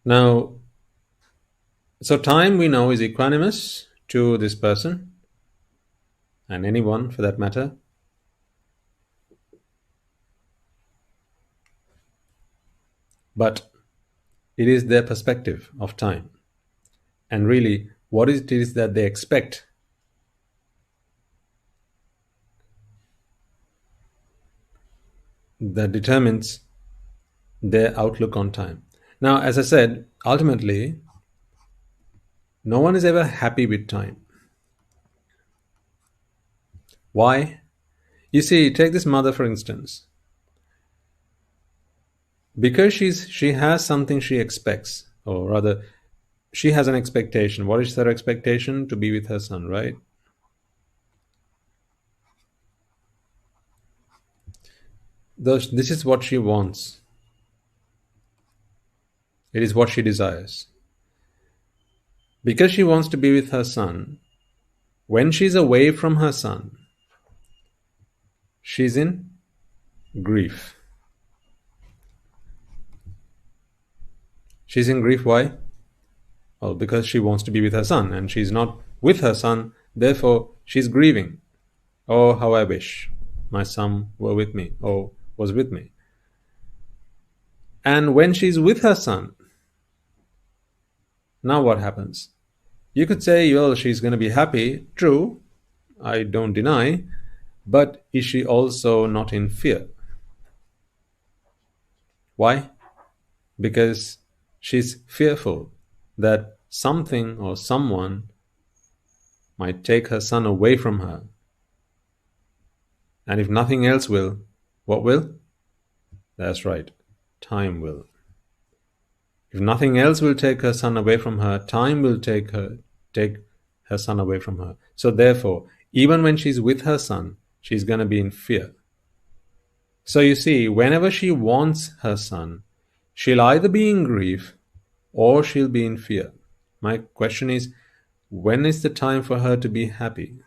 Now, so time, we know, is equanimous to this person, and anyone for that matter. But it is their perspective of time. And really, what it is that they expect that determines their outlook on time. Now, as I said, ultimately, no one is ever happy with time. Why? You see, take this mother for instance. Because she has something she expects, or rather, she has an expectation. What is her expectation? To be with her son, right? This is what she wants. It is what she desires. Because she wants to be with her son, when she's away from her son, she's in grief. She's in grief. Why? Well, because she wants to be with her son, and she's not with her son, therefore she's grieving. Oh, how I wish my son were with me, or was with me. And when she's with her son, now what happens? You could say, well, she's going to be happy. True, I don't deny. But is she also not in fear? Why? Because she's fearful that something or someone might take her son away from her. And if nothing else will, what will? That's right, time will. If nothing else will take her son away from her, time will take her son away from her. So therefore, even when she's with her son, she's going to be in fear. So you see, whenever she wants her son, she'll either be in grief or she'll be in fear. My question is, when is the time for her to be happy?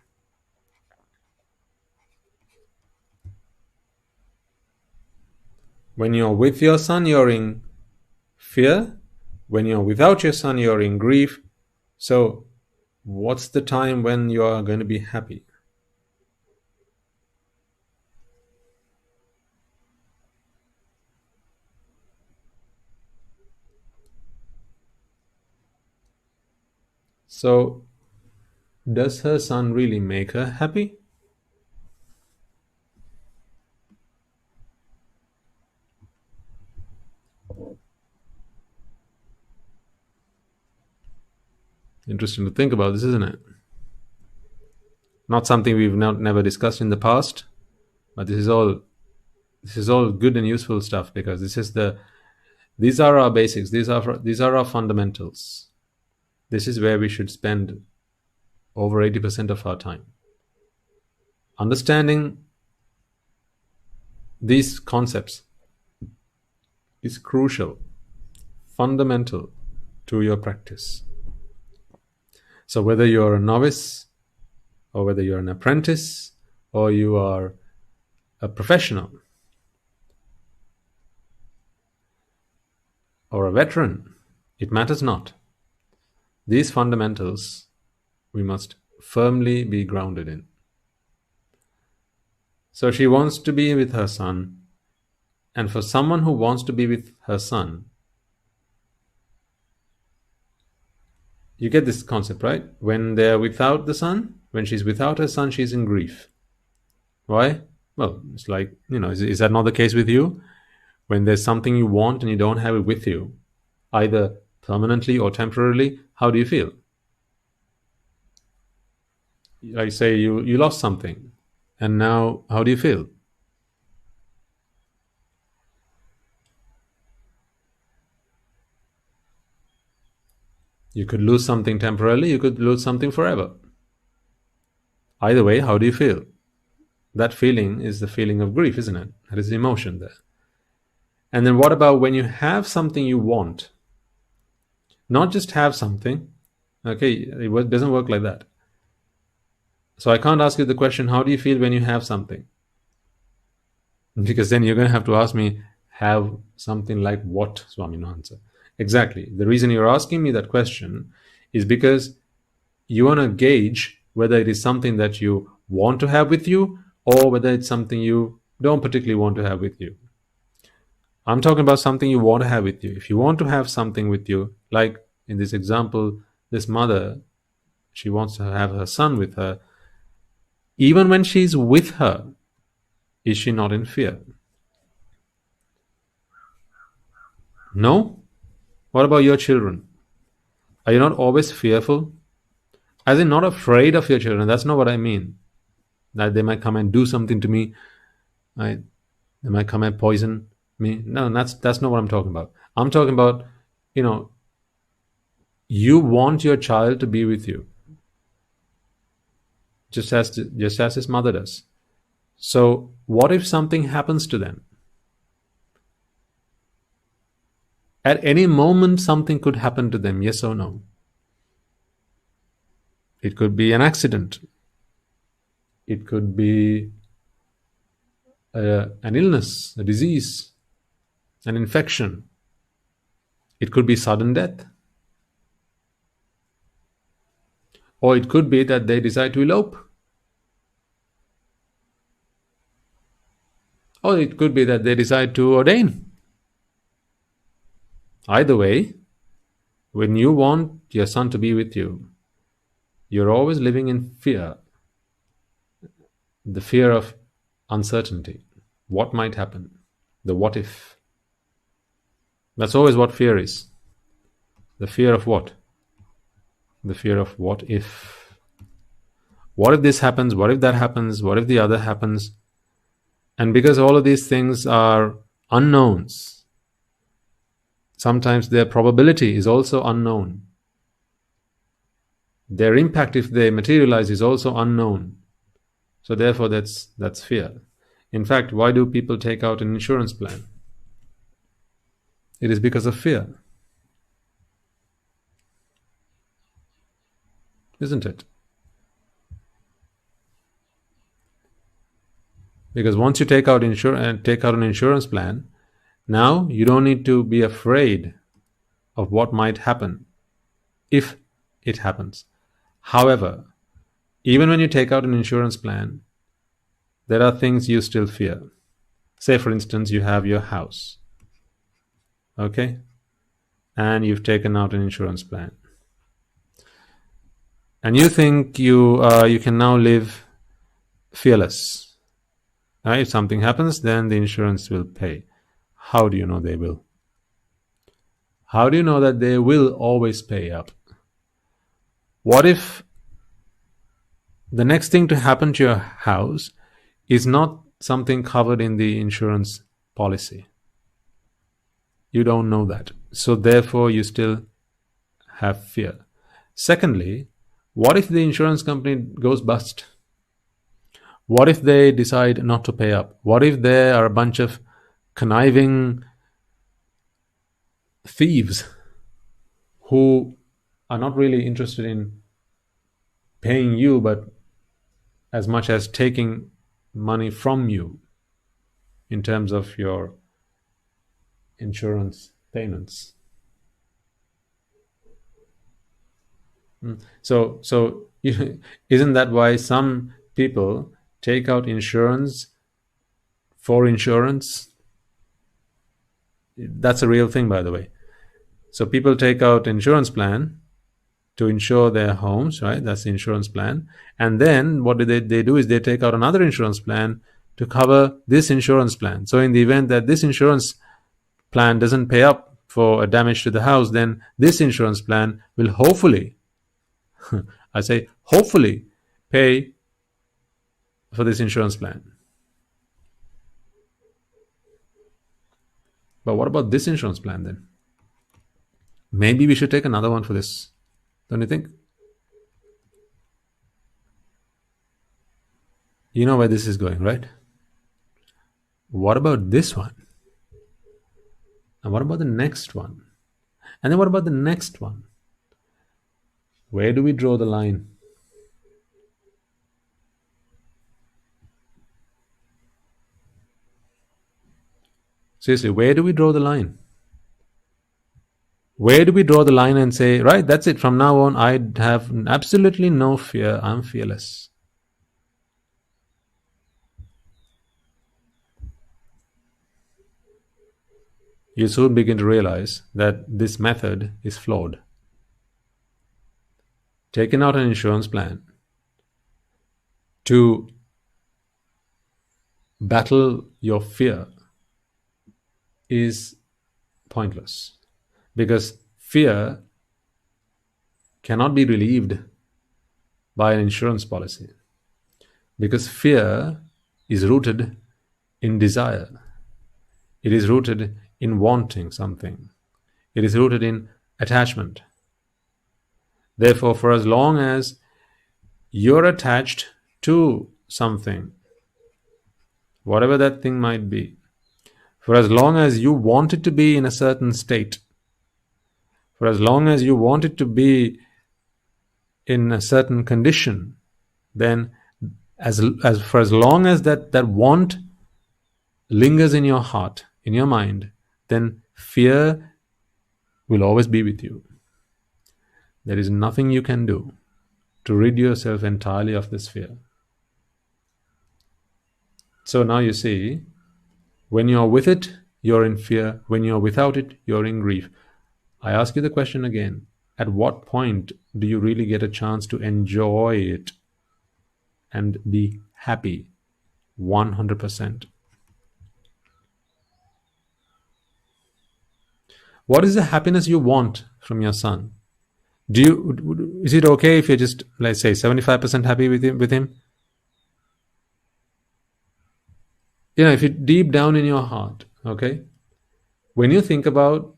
When you're with your son, you're in fear. When you're without your son, you're in grief. So what's the time when you are going to be happy? So does her son really make her happy? Interesting to think about this, isn't it? Not something we've never discussed in the past, but this is all good and useful stuff, because these are our basics, these are our fundamentals. This is where we should spend over 80% of our time. Understanding these concepts is crucial, fundamental to your practice. So whether you're a novice, or whether you're an apprentice, or you are a professional, or a veteran, it matters not. These fundamentals we must firmly be grounded in. So she wants to be with her son, and for someone who wants to be with her son, you get this concept, right? When they're without the son, when she's without her son, she's in grief. Why? Well, it's like, is that not the case with you? When there's something you want and you don't have it with you, either permanently or temporarily, how do you feel? Like, say you lost something, and now how do you feel? You could lose something temporarily, you could lose something forever. Either way, how do you feel? That feeling is the feeling of grief, isn't it? That is the emotion there. And then what about when you have something you want? Not just have something. Okay, it doesn't work like that. So I can't ask you the question, how do you feel when you have something? Because then you're going to have to ask me, have something like what, Swami? No answer. Exactly. The reason you're asking me that question is because you want to gauge whether it is something that you want to have with you, or whether it's something you don't particularly want to have with you. I'm talking about something you want to have with you. If you want to have something with you, like in this example, this mother, she wants to have her son with her. Even when she's with her, is she not in fear? No? What about your children? Are you not always fearful? As in, not afraid of your children. That's not what I mean. That they might come and do something to me. They might come and poison me. No, that's not what I'm talking about. I'm talking about, you want your child to be with you, just as his mother does. So what if something happens to them? At any moment, something could happen to them, yes or no? It could be an accident. It could be an illness, a disease, an infection. It could be sudden death. Or it could be that they decide to elope. Or it could be that they decide to ordain. Either way, when you want your son to be with you, you're always living in fear. The fear of uncertainty. What might happen? The what if. That's always what fear is. The fear of what? The fear of what if. What if this happens? What if that happens? What if the other happens? And because all of these things are unknowns, sometimes their probability is also unknown. Their impact, if they materialize, is also unknown. So therefore, that's fear. In fact, why do people take out an insurance plan? It is because of fear. Isn't it? Because once you take out an insurance plan, now you don't need to be afraid of what might happen if it happens. However, even when you take out an insurance plan, there are things you still fear. Say, for instance, you have your house, okay, and you've taken out an insurance plan, and you think you can now live fearless. If something happens, then the insurance will pay. How do you know they will? How do you know that they will always pay up? What if the next thing to happen to your house is not something covered in the insurance policy? You don't know that. So therefore, you still have fear. Secondly, what if the insurance company goes bust? What if they decide not to pay up? What if there are a bunch of conniving thieves who are not really interested in paying you, but as much as taking money from you in terms of your insurance payments? So isn't that why some people take out insurance for insurance? That's a real thing, by the way. So people take out insurance plan to insure their homes, right? That's the insurance plan. And then what they do is they take out another insurance plan to cover this insurance plan. So in the event that this insurance plan doesn't pay up for a damage to the house, then this insurance plan will hopefully, I say hopefully, pay for this insurance plan. But what about this insurance plan then? Maybe we should take another one for this. Don't you think? You know where this is going, right? What about this one? And what about the next one? And then what about the next one? Where do we draw the line? Seriously, where do we draw the line? Where do we draw the line and say, right, that's it, from now on I have absolutely no fear, I'm fearless? You soon begin to realize that this method is flawed. Taking out an insurance plan to battle your fear is pointless, because fear cannot be relieved by an insurance policy, because fear is rooted in desire. It is rooted in wanting something. It is rooted in attachment. Therefore, for as long as you're attached to something, whatever that thing might be, for as long as you want it to be in a certain state, for as long as you want it to be in a certain condition, then for as long as that want lingers in your heart, in your mind, then fear will always be with you. There is nothing you can do to rid yourself entirely of this fear. So now you see, when you're with it, you're in fear. When you're without it, you're in grief. I ask you the question again. At what point do you really get a chance to enjoy it and be happy 100%? What is the happiness you want from your son? Is it okay if you're just, let's say, 75% happy with him? If you deep down in your heart, okay, when you think about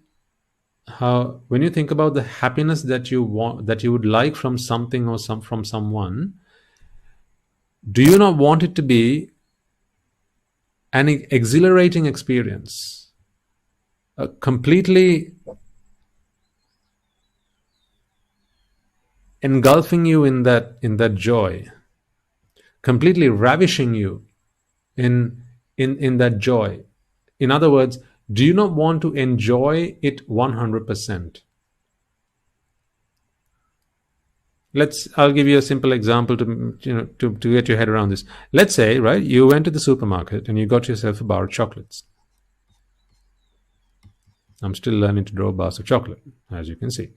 the happiness that you want, that you would like from something or from someone, do you not want it to be an exhilarating experience, completely engulfing you in that joy, completely ravishing you in that joy? In other words, do you not want to enjoy it 100%? I'll give you a simple example to get your head around this. Let's say, right, you went to the supermarket and you got yourself a bar of chocolates. I'm still learning to draw bars of chocolate, as you can see.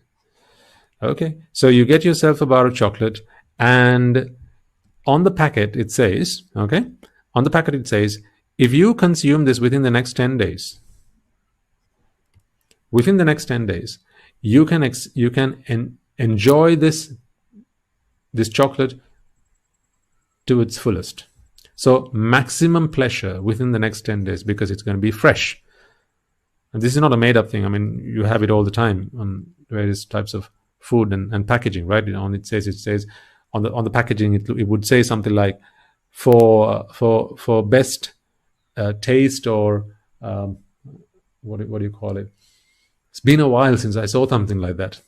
Okay, so you get yourself a bar of chocolate, and on the packet it says, if you consume this within the next 10 days, you can enjoy this chocolate to its fullest. So maximum pleasure within the next 10 days, because it's going to be fresh. And this is not a made-up thing. I mean, you have it all the time on various types of food and packaging, right? It says on the packaging, it would say something like, for best taste, or what do you call it? It's been a while since I saw something like that.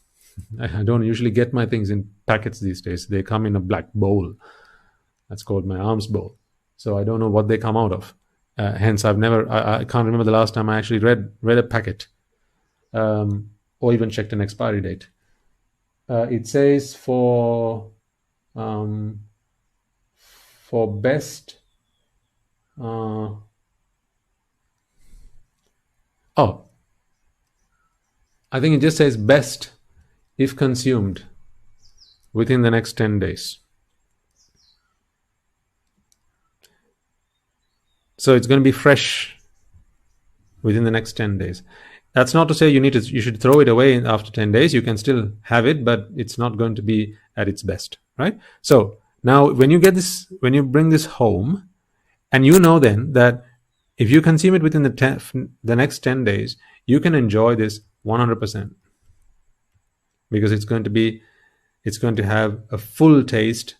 I don't usually get my things in packets these days. They come in a black bowl. That's called my arms bowl. So I don't know what they come out of. Hence, I can't remember the last time I actually read a packet, or even checked an expiry date. It says for best. I think it just says best if consumed within the next 10 days. So it's going to be fresh within the next 10 days. That's not to say you should throw it away after 10 days. You can still have it, but it's not going to be at its best, right? So now when you bring this home, and you know then that if you consume it within the next 10 days, you can enjoy this 100%, because it's going to have a full taste,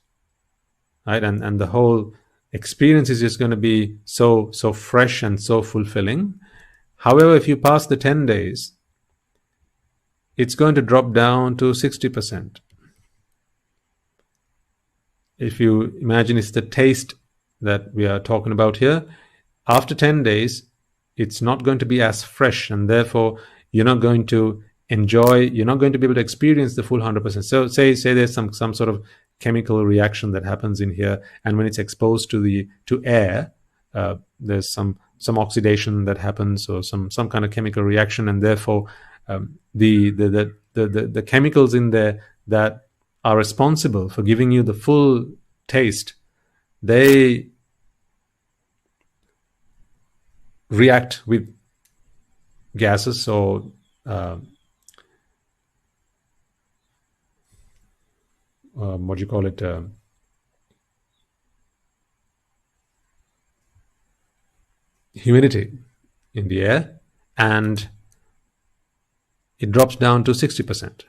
right? And the whole experience is just going to be so fresh and so fulfilling. However, if you pass the 10 days, it's going to drop down to 60%. If you imagine it's the taste that we are talking about here, after 10 days, it's not going to be as fresh, and therefore you're not going to be able to experience the full 100%. So say there's some sort of chemical reaction that happens in here, and when it's exposed to air, there's some oxidation that happens, or some kind of chemical reaction, and therefore the chemicals in there that are responsible for giving you the full taste, they react with gases, or what do you call it? Humidity in the air, and it drops down to 60%.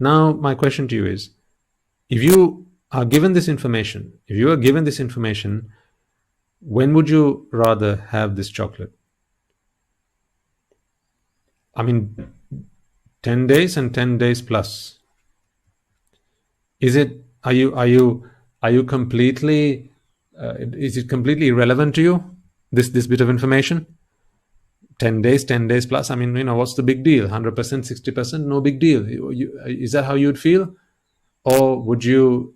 Now, my question to you is, if you are given this information, when would you rather have this chocolate? I mean, 10 days and 10 days plus. Is it completely irrelevant to you, this bit of information? 10 days, 10 days plus. I mean, what's the big deal? 100%, 60%, no big deal. Is that how you'd feel? Or would you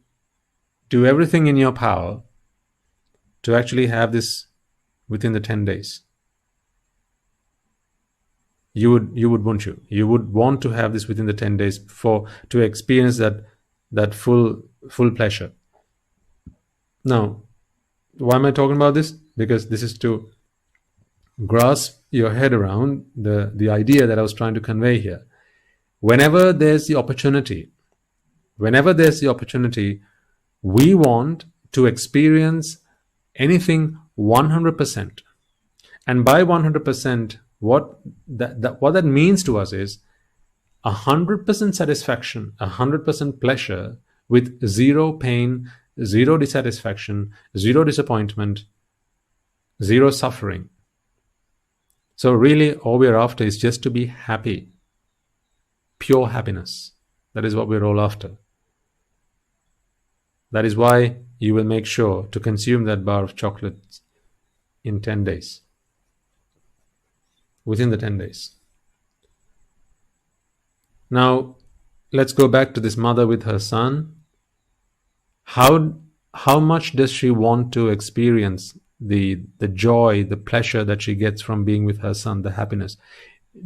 do everything in your power to actually have this within the 10 days? You would, wouldn't you? You would want to have this within the 10 days to experience that full pleasure. Now, why am I talking about this? Because this is to grasp your head around the idea that I was trying to convey here. Whenever there's the opportunity, we want to experience anything 100%. And by 100%, what that means to us is 100% satisfaction, 100% pleasure with zero pain, zero dissatisfaction, zero disappointment, zero suffering. So really all we're after is just to be happy. Pure happiness. That is what we're all after. That is why you will make sure to consume that bar of chocolate in 10 days. Within the 10 days. Now, let's go back to this mother with her son. How much does she want to experience the joy, the pleasure that she gets from being with her son, the happiness?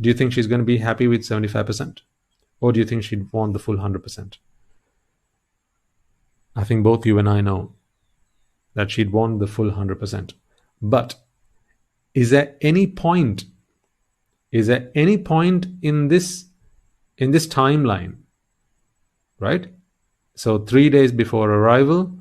Do you think she's going to be happy with 75%? Or do you think she'd want the full 100%? I think both you and I know that she'd want the full 100%. But is there any point in this timeline, right? So 3 days before arrival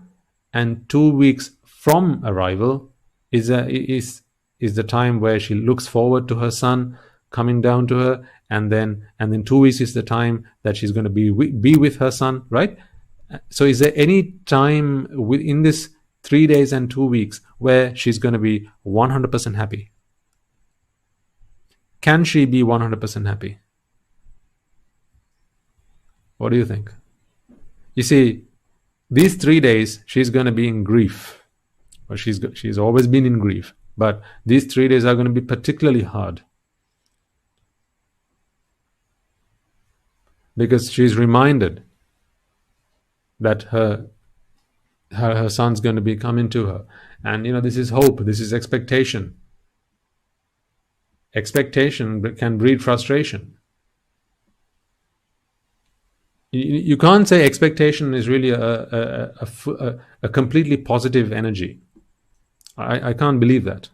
and 2 weeks from arrival is the time where she looks forward to her son coming down to her, and then 2 weeks is the time that she's going to be with her son, right? So is there any time within this 3 days and 2 weeks where she's going to be 100% happy? Can she be 100% happy? What do you think? You see, these 3 days she's going to be in grief. Well, she's always been in grief, but these 3 days are going to be particularly hard because she's reminded that her son's going to be coming to her, and this is hope, this is expectation. Expectation can breed frustration. You can't say expectation is really a completely positive energy. I can't believe that.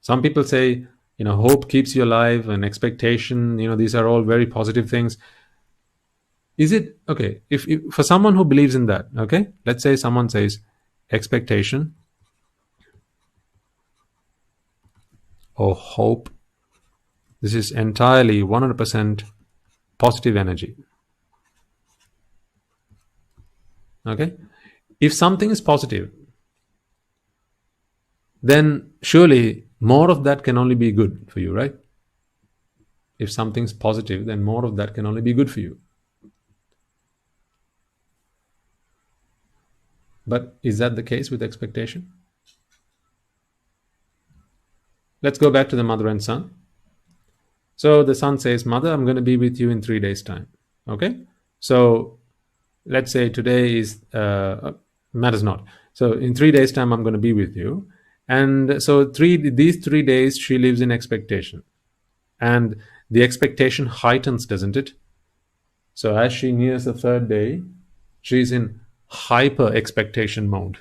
Some people say, hope keeps you alive, and expectation, these are all very positive things. Is it okay if for someone who believes in that? Okay, let's say someone says expectation or hope. This is entirely 100% positive energy. Okay, if something is positive, then surely more of that can only be good for you, right? If something's positive, then more of that can only be good for you. But is that the case with expectation? Let's go back to the mother and son. So the son says, Mother, I'm going to be with you in 3 days' time. Okay? So let's say today is, matters not. So in 3 days' time, I'm going to be with you. And so these 3 days, she lives in expectation. And the expectation heightens, doesn't it? So as she nears the 3rd day, she's in hyper expectation mode.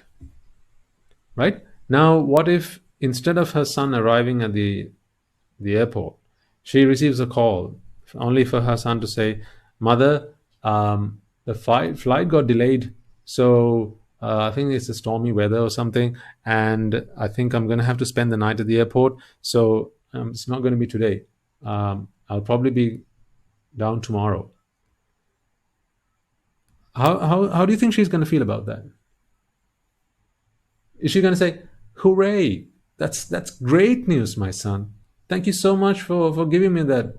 Right? Now, what if instead of her son arriving at the airport, she receives a call only for her son to say, Mother, the flight got delayed, so I think it's a stormy weather or something, and I think I'm going to have to spend the night at the airport, so it's not going to be today. I'll probably be down tomorrow. How do you think she's going to feel about that? Is she going to say, hooray, that's great news, my son. Thank you so much for giving me that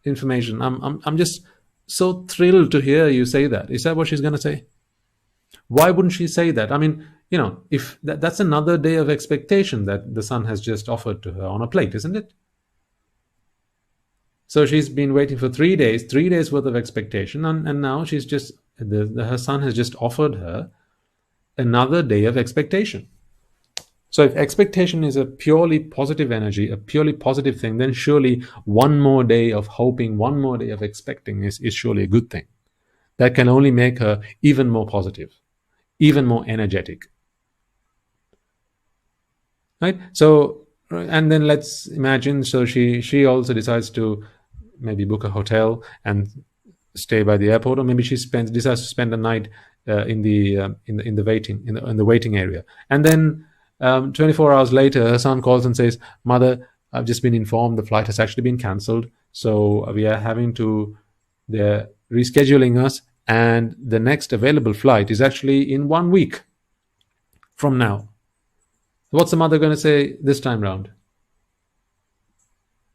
information. I'm just so thrilled to hear you say that. Is that what she's going to say? Why wouldn't she say that? I mean, if that's another day of expectation that the son has just offered to her on a plate, isn't it? So she's been waiting for 3 days worth of expectation, and now she's just her son has just offered her another day of expectation. So if expectation is a purely positive energy, a purely positive thing, then surely one more day of hoping, one more day of expecting is surely a good thing. That can only make her even more positive, even more energetic. Right? So, and then let's imagine, so she also decides to maybe book a hotel and stay by the airport, or maybe she decides to spend a night in the waiting area, and then 24 hours later, her son calls and says, "Mother, I've just been informed the flight has actually been cancelled, so we are having to they're rescheduling us, and the next available flight is actually in 1 week from now." What's the mother going to say this time round?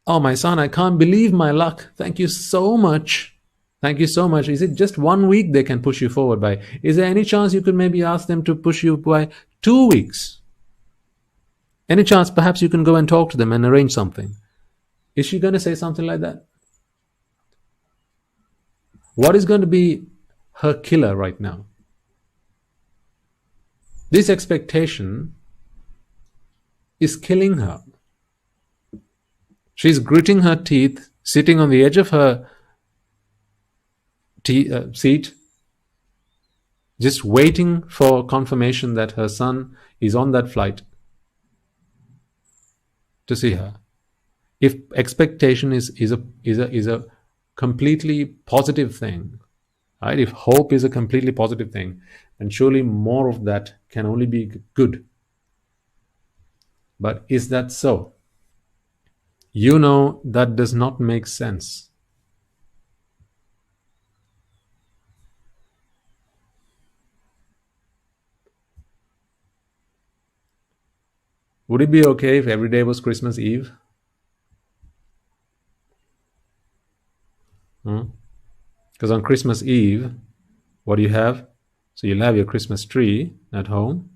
"Oh, my son, I can't believe my luck. Thank you so much. Thank you so much. Is it just 1 week they can push you forward by? Is there any chance you could maybe ask them to push you by 2 weeks? Any chance perhaps you can go and talk to them and arrange something?" Is she going to say something like that? What is going to be her killer right now? This expectation is killing her. She's gritting her teeth, sitting on the edge of her seat, just waiting for confirmation that her son is on that flight to see her. If expectation is a completely positive thing, right? If hope is a completely positive thing, then surely more of that can only be good. But is that so? You know that does not make sense. Would it be okay if every day was Christmas Eve? Because on Christmas Eve, what do you have? So you'll have your Christmas tree at home.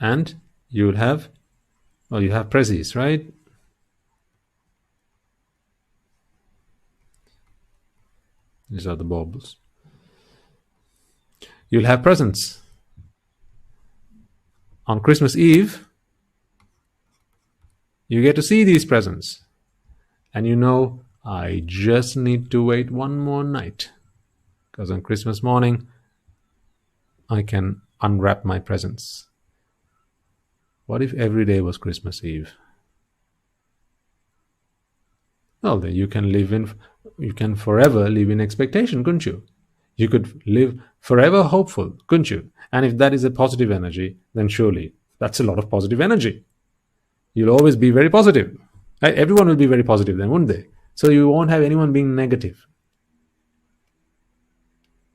And you will have, well, you have prezzies, right? These are the baubles. You'll have presents. On Christmas Eve, you get to see these presents. And you know, I just need to wait one more night. Because on Christmas morning, I can unwrap my presents. What if every day was Christmas Eve? Well, then you can forever live in expectation, couldn't you? You could live forever hopeful, couldn't you? And if that is a positive energy, then surely that's a lot of positive energy. You'll always be very positive. Everyone will be very positive then, won't they? So you won't have anyone being negative.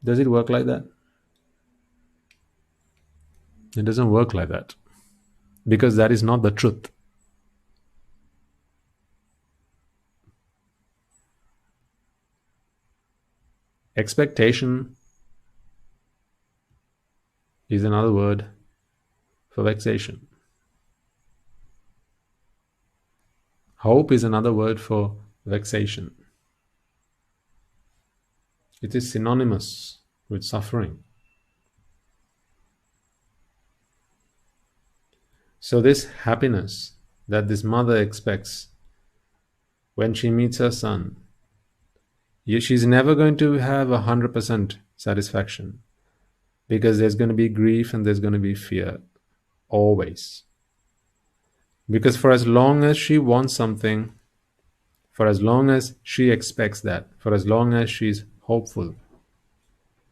Does it work like that? It doesn't work like that. Because that is not the truth. Expectation is another word for vexation. Hope is another word for vexation. It is synonymous with suffering. So this happiness that this mother expects when she meets her son, she's never going to have 100% satisfaction, because there's going to be grief and there's going to be fear, always. Because for as long as she wants something, for as long as she expects that, for as long as she's hopeful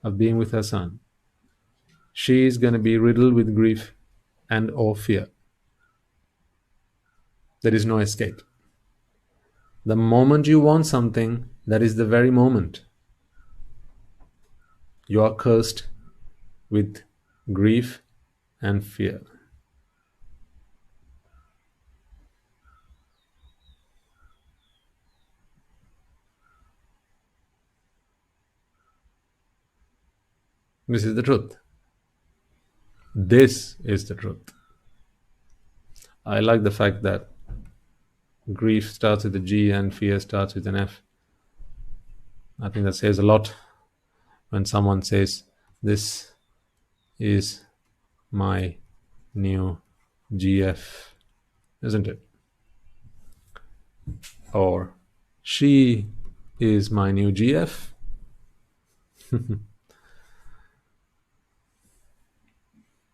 of being with her son, she is going to be riddled with grief and or fear. There is no escape. The moment you want something, that is the very moment you are cursed with grief and fear. This is the truth. This is the truth. I like the fact that grief starts with a G and fear starts with an F. I think that says a lot when someone says, "This is my new GF," isn't it? Or, "She is my new GF."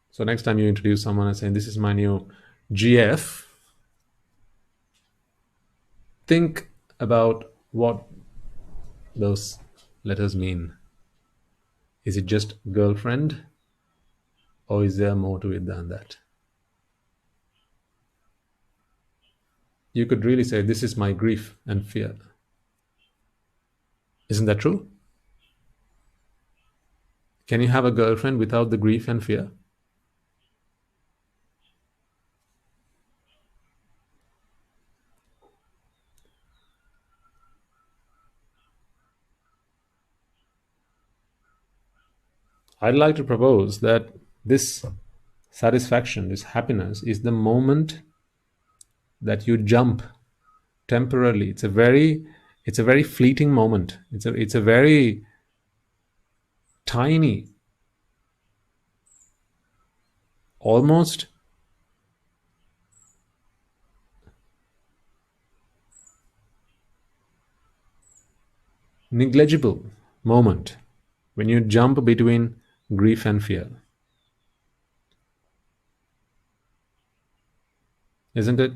So next time you introduce someone and saying, "This is my new GF," think about what those letters mean. Is it just girlfriend, or is there more to it than that? You could really say, "This is my grief and fear." Isn't that true? Can you have a girlfriend without the grief and fear? I'd like to propose that this satisfaction, this happiness, is the moment that you jump temporarily. It's a very fleeting moment. It's a very tiny, almost negligible moment when you jump between grief and fear. Isn't it?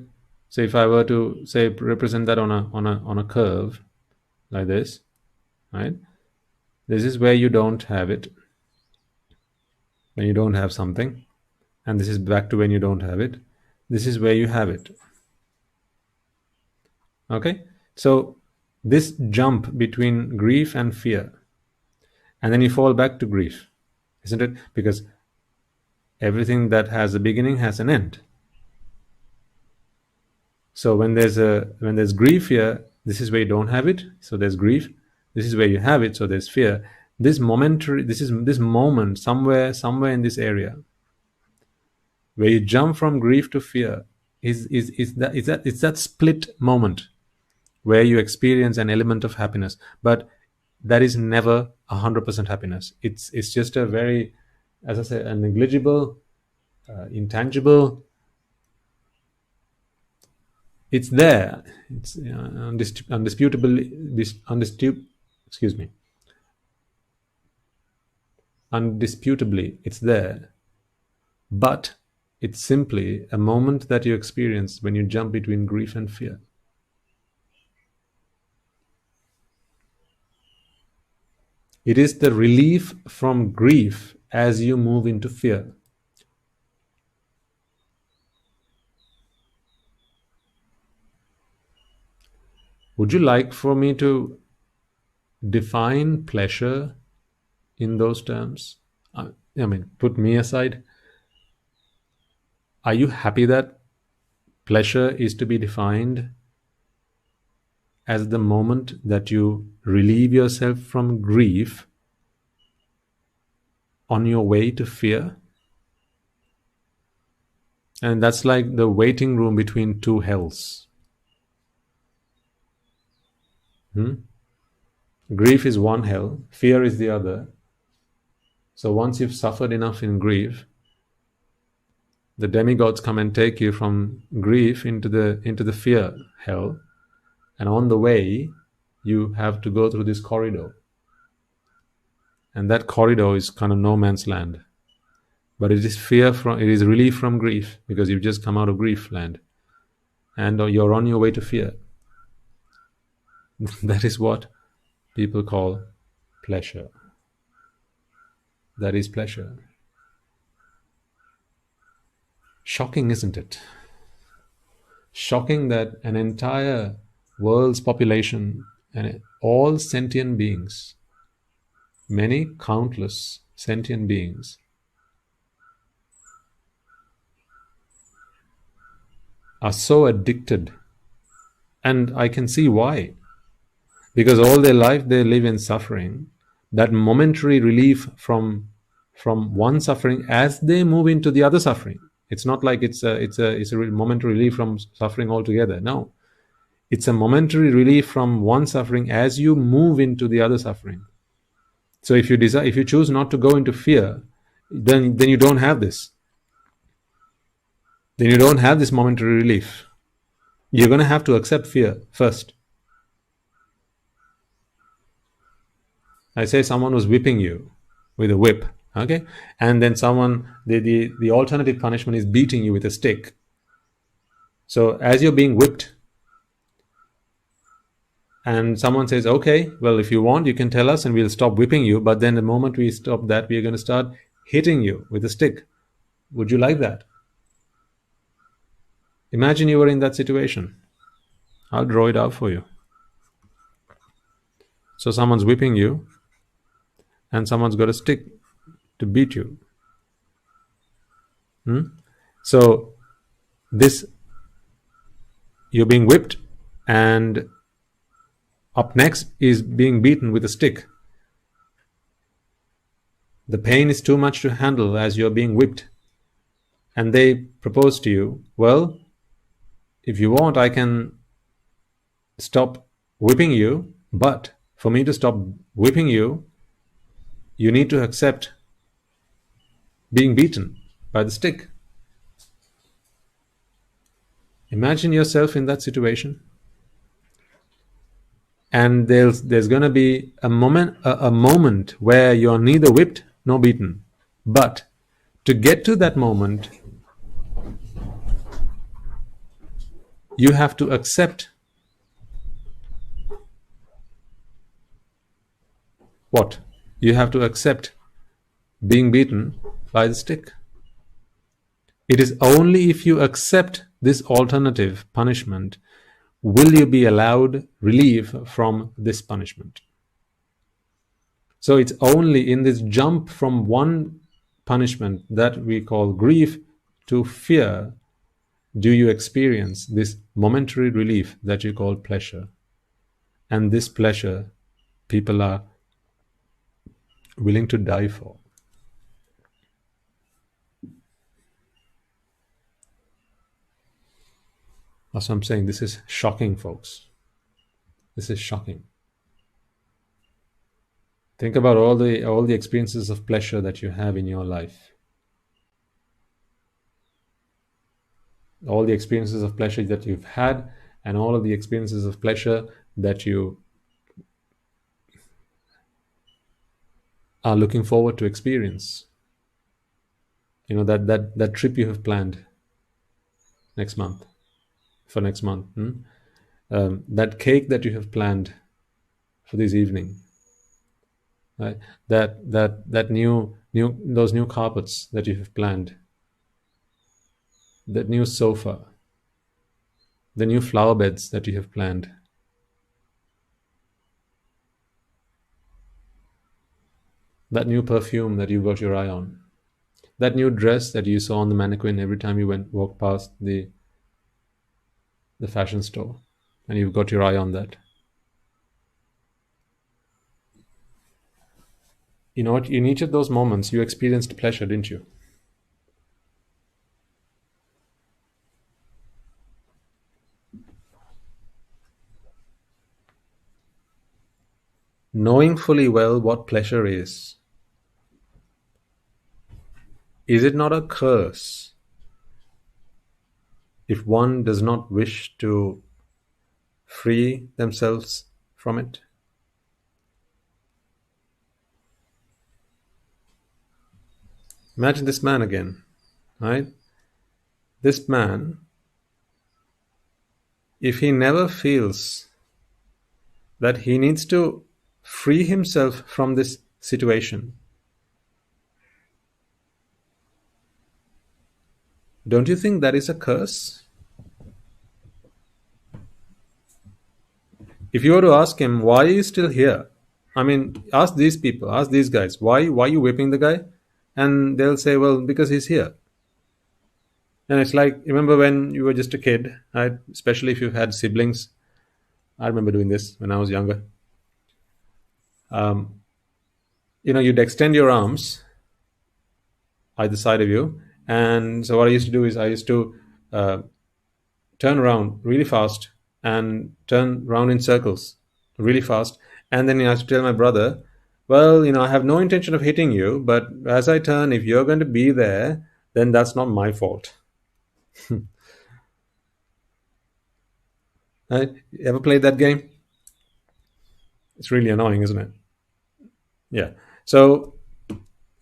So if I were to say represent that on a curve like this, right? This is where you don't have it, when you don't have something, and this is back to when you don't have it. This is where you have it. Okay? So this jump between grief and fear, and then you fall back to grief, isn't it? Because everything that has a beginning has an end. So when there's grief here, this is where you don't have it, so there's grief. This is where you have it, so there's fear. This moment somewhere in this area where you jump from grief to fear is that split moment where you experience an element of happiness, but that is never 100% happiness. It's just a very, as I say, a negligible, intangible. It's there. It's undisputably it's there, but it's simply a moment that you experience when you jump between grief and fear. It is the relief from grief as you move into fear. Would you like for me to define pleasure in those terms? I mean, put me aside. Are you happy that pleasure is to be defined as the moment that you relieve yourself from grief on your way to fear? And that's like the waiting room between two hells. Grief is one hell, fear is the other. So once you've suffered enough in grief, the demigods come and take you from grief into the fear hell, and on the way you have to go through this corridor, and that corridor is kind of no man's land, but it is relief from grief, because you've just come out of grief land and you're on your way to fear. That is what people call pleasure. That is pleasure. Shocking, isn't it? Shocking that an entire world's population and all sentient beings, many countless sentient beings, are so addicted. And I can see why. Because all their life they live in suffering. That momentary relief from one suffering as they move into the other suffering. It's not like it's a momentary relief from suffering altogether. No, it's a momentary relief from one suffering as you move into the other suffering. So if you choose not to go into fear, then you don't have this. Then you don't have this momentary relief. You're going to have to accept fear first. I say someone was whipping you with a whip, okay, and then the alternative punishment is beating you with a stick. So as you're being whipped, and someone says, okay, well, if you want, you can tell us and we'll stop whipping you, but then the moment we stop that, we are going to start hitting you with a stick. Would you like that? Imagine you were in that situation. I'll draw it out for you. So someone's whipping you, and someone's got a stick to beat you. So this, you're being whipped, and up next is being beaten with a stick. The pain is too much to handle as you're being whipped. And they propose to you, well, if you want, I can stop whipping you, but for me to stop whipping you, you need to accept being beaten by the stick. Imagine yourself in that situation. And there's going to be a moment where you're neither whipped nor beaten. But to get to that moment, you have to accept what? You have to accept being beaten by the stick. It is only if you accept this alternative punishment will you be allowed relief from this punishment. So it's only in this jump from one punishment that we call grief to fear do you experience this momentary relief that you call pleasure. And this pleasure people are willing to die for. That's what I'm saying. This is shocking, folks. This is shocking. Think about all the experiences of pleasure that you have in your life. All the experiences of pleasure that you've had, and all of the experiences of pleasure that you are looking forward to experience. You know, that trip you have planned for next month. That cake that you have planned for this evening. Right? That those new carpets that you have planned. That new sofa. The new flower beds that you have planned. That new perfume that you got your eye on. That new dress that you saw on the mannequin every time you walked past the fashion store, and you've got your eye on that. You know what? In each of those moments, you experienced pleasure, didn't you? Knowing fully well what pleasure is it not a curse if one does not wish to free themselves from it? Imagine this man again, right? This man, if he never feels that he needs to free himself from this situation, don't you think that is a curse? If you were to ask him, why are you still here? I mean, ask these people, ask these guys, why are you whipping the guy? And they'll say, well, because he's here. And it's like, remember when you were just a kid, right? Especially if you've had siblings. I remember doing this when I was younger. You'd extend your arms either side of you, And so what I used to do is I used to uh, turn around really fast and turn around in circles really fast. And then I have to tell my brother, well, I have no intention of hitting you, but as I turn, if you're going to be there, then that's not my fault. Right? You ever played that game? It's really annoying, isn't it? Yeah. So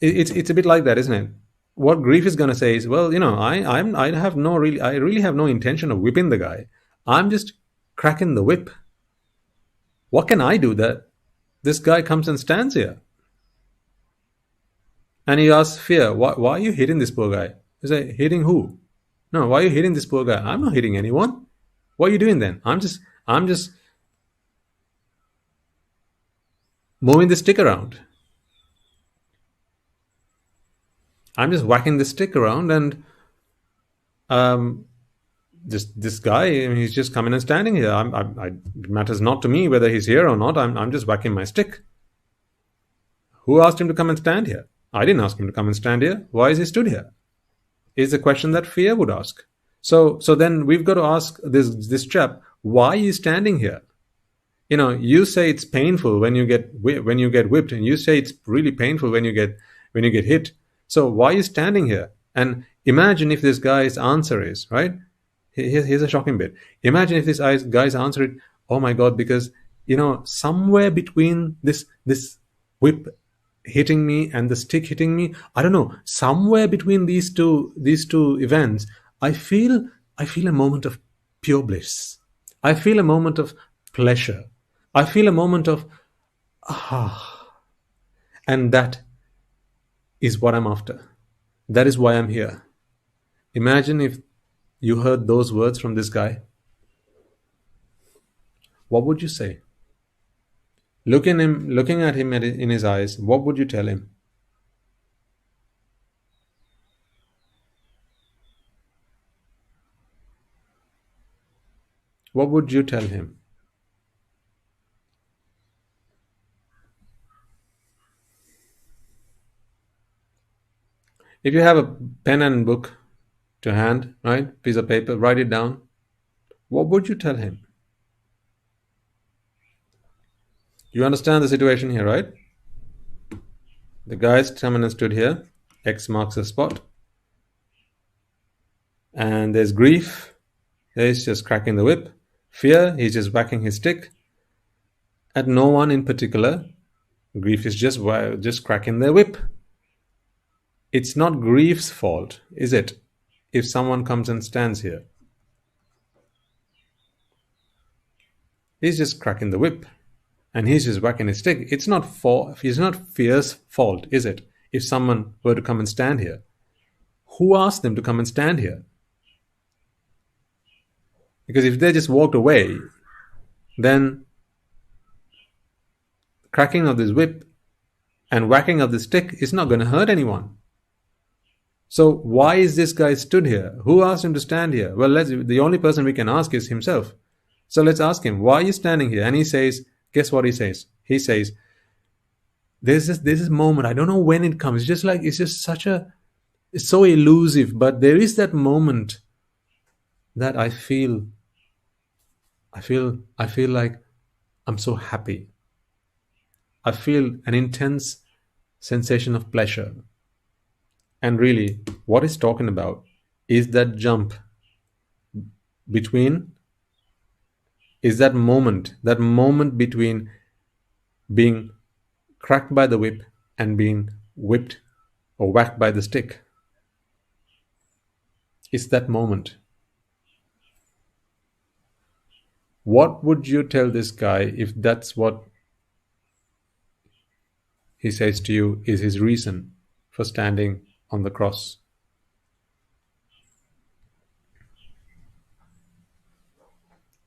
it's a bit like that, isn't it? What grief is going to say is, well, I really have no intention of whipping the guy. I'm just cracking the whip. What can I do that this guy comes and stands here? And he asks fear, why are you hitting this poor guy? He say, hitting who? No, why are you hitting this poor guy? I'm not hitting anyone. What are you doing then? I'm just moving the stick around. I'm just whacking the stick around, and um, this guy, I mean, he's just coming and standing here. It matters not to me whether he's here or not. I'm just whacking my stick. Who asked him to come and stand here? I didn't ask him to come and stand here. Why is he stood here? Is a question that fear would ask. So then we've got to ask this chap, why are you standing here? You say it's painful when you get whipped, and you say it's really painful when you get hit. So why are you standing here? And imagine if this guy's answer is right. Here's a shocking bit. Imagine if this guy's answer is, oh my God, because somewhere between this whip hitting me and the stick hitting me, I don't know, somewhere between these two events, I feel a moment of pure bliss. I feel a moment of pleasure. I feel a moment of and that is what I'm after. That is why I'm here. Imagine if you heard those words from this guy. What would you say? Looking at him in his eyes, what would you tell him? What would you tell him? If you have a pen and book to hand, right, piece of paper, write it down. What would you tell him? You understand the situation here, right? The guy's coming and stood here. X marks the spot. And there's grief. He's just cracking the whip. Fear, he's just whacking his stick. At no one in particular. Grief is just cracking their whip. It's not grief's fault, is it, if someone comes and stands here? He's just cracking the whip, and he's just whacking his stick. It's not fear's fault, is it, if someone were to come and stand here? Who asked them to come and stand here? Because if they just walked away, then cracking of this whip and whacking of the stick is not going to hurt anyone. So why is this guy stood here? Who asked him to stand here? Well, the only person we can ask is himself. So let's ask him, why are you standing here? And he says, guess what he says? He says, there's this moment, I don't know when it comes. It's so elusive, but there is that moment that I feel like I'm so happy. I feel an intense sensation of pleasure. And really, what he's talking about is that jump between, is that moment between being cracked by the whip and being whipped or whacked by the stick. It's that moment. What would you tell this guy if that's what he says to you is his reason for standing on the cross?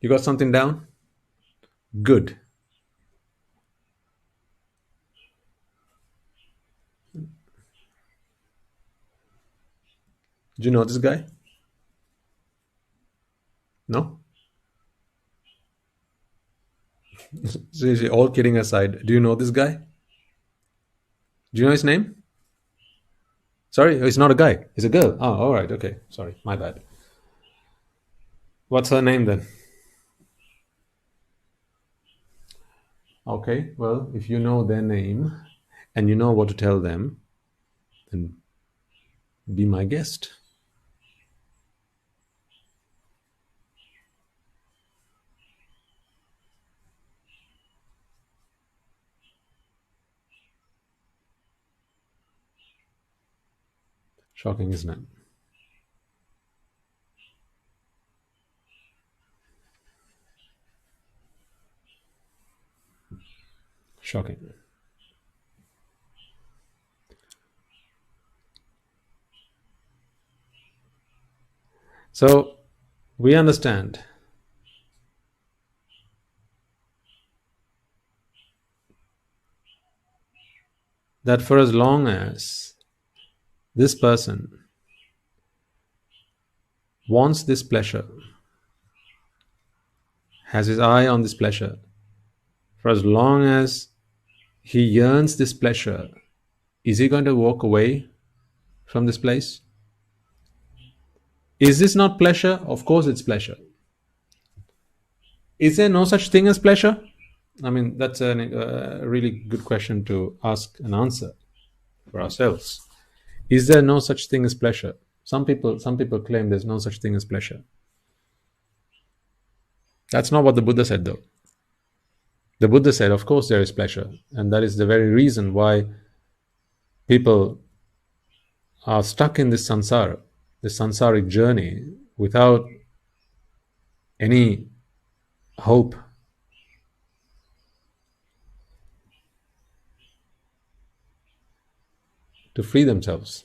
You got something down? Good. Do you know this guy? No? Seriously, all kidding aside, do you know this guy? Do you know his name? Sorry, it's not a guy. It's a girl. Oh, all right. Okay. Sorry, my bad. What's her name then? Okay. Well, if you know their name and you know what to tell them, then be my guest. Shocking, isn't it? Shocking. So we understand that for as long as this person wants this pleasure, has his eye on this pleasure, for as long as he yearns this pleasure, is he going to walk away from this place? Is this not pleasure? Of course it's pleasure. Is there no such thing as pleasure? I mean, that's a really good question to ask and answer for ourselves. Is there no such thing as pleasure? Some people claim there's no such thing as pleasure. That's not what the Buddha said, though. The Buddha said, of course, there is pleasure, and that is the very reason why people are stuck in this samsara, the samsaric journey, without any hope. To free themselves.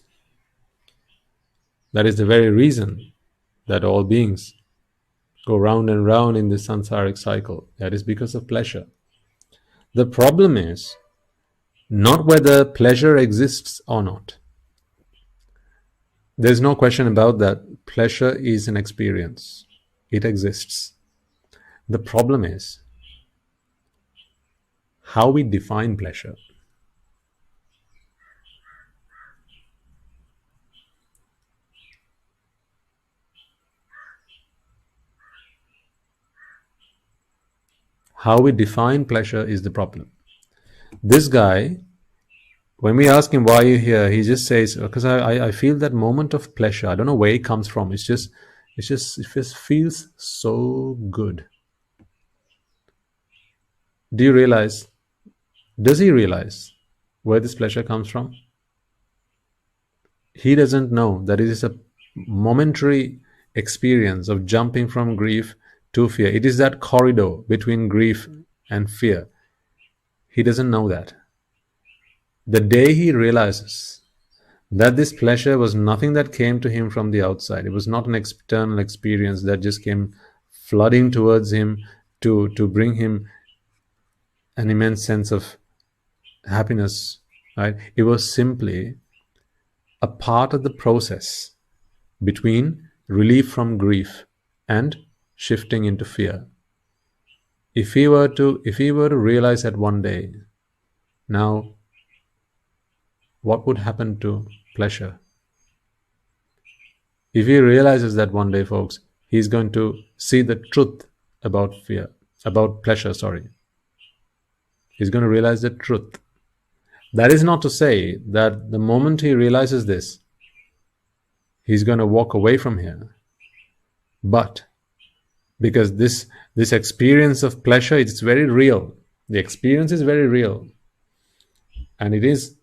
That is the very reason that all beings go round and round in this samsaric cycle. That is because of pleasure. The problem is not whether pleasure exists or not. There's no question about that. Pleasure is an experience. It exists. The problem is how we define pleasure. How we define pleasure is the problem. This guy, when we ask him why are you here, he just says, because I feel that moment of pleasure. I don't know where it comes from. It just feels so good. Do you realize? Does he realize where this pleasure comes from? He doesn't know that it is a momentary experience of jumping from grief to fear. It is that corridor between grief and fear. He doesn't know that. The day he realizes that this pleasure was nothing that came to him from the outside, it was not an external experience that just came flooding towards him to bring him an immense sense of happiness, right? It was simply a part of the process between relief from grief and shifting into fear. If he were to realize that one day, now what would happen to pleasure? If he realizes that one day, folks, he's going to see the truth about fear, about pleasure, sorry. He's going to realize the truth. That is not to say that the moment he realizes this, he's going to walk away from here. But because this experience of pleasure, it's very real. The experience is very real, and it is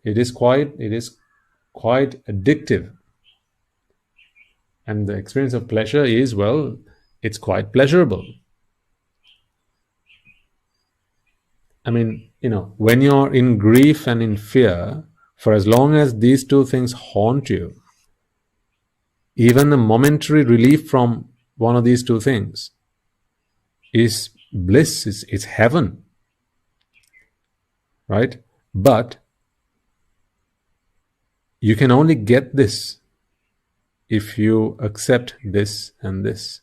quite addictive. And the experience of pleasure is, well, it's quite pleasurable. I mean, when you're in grief and in fear, for as long as these two things haunt you, even a momentary relief from one of these two things is bliss, it's heaven, right? But you can only get this if you accept this and this.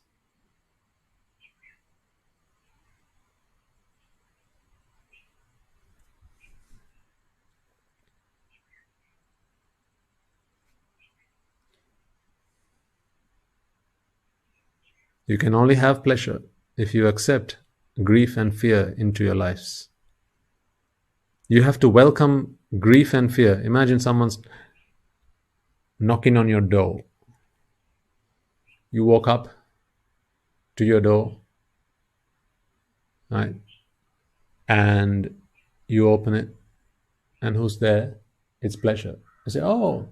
You can only have pleasure if you accept grief and fear into your lives. You have to welcome grief and fear. Imagine someone's knocking on your door. You walk up to your door, right? And you open it, and who's there? It's pleasure. You say, "Oh,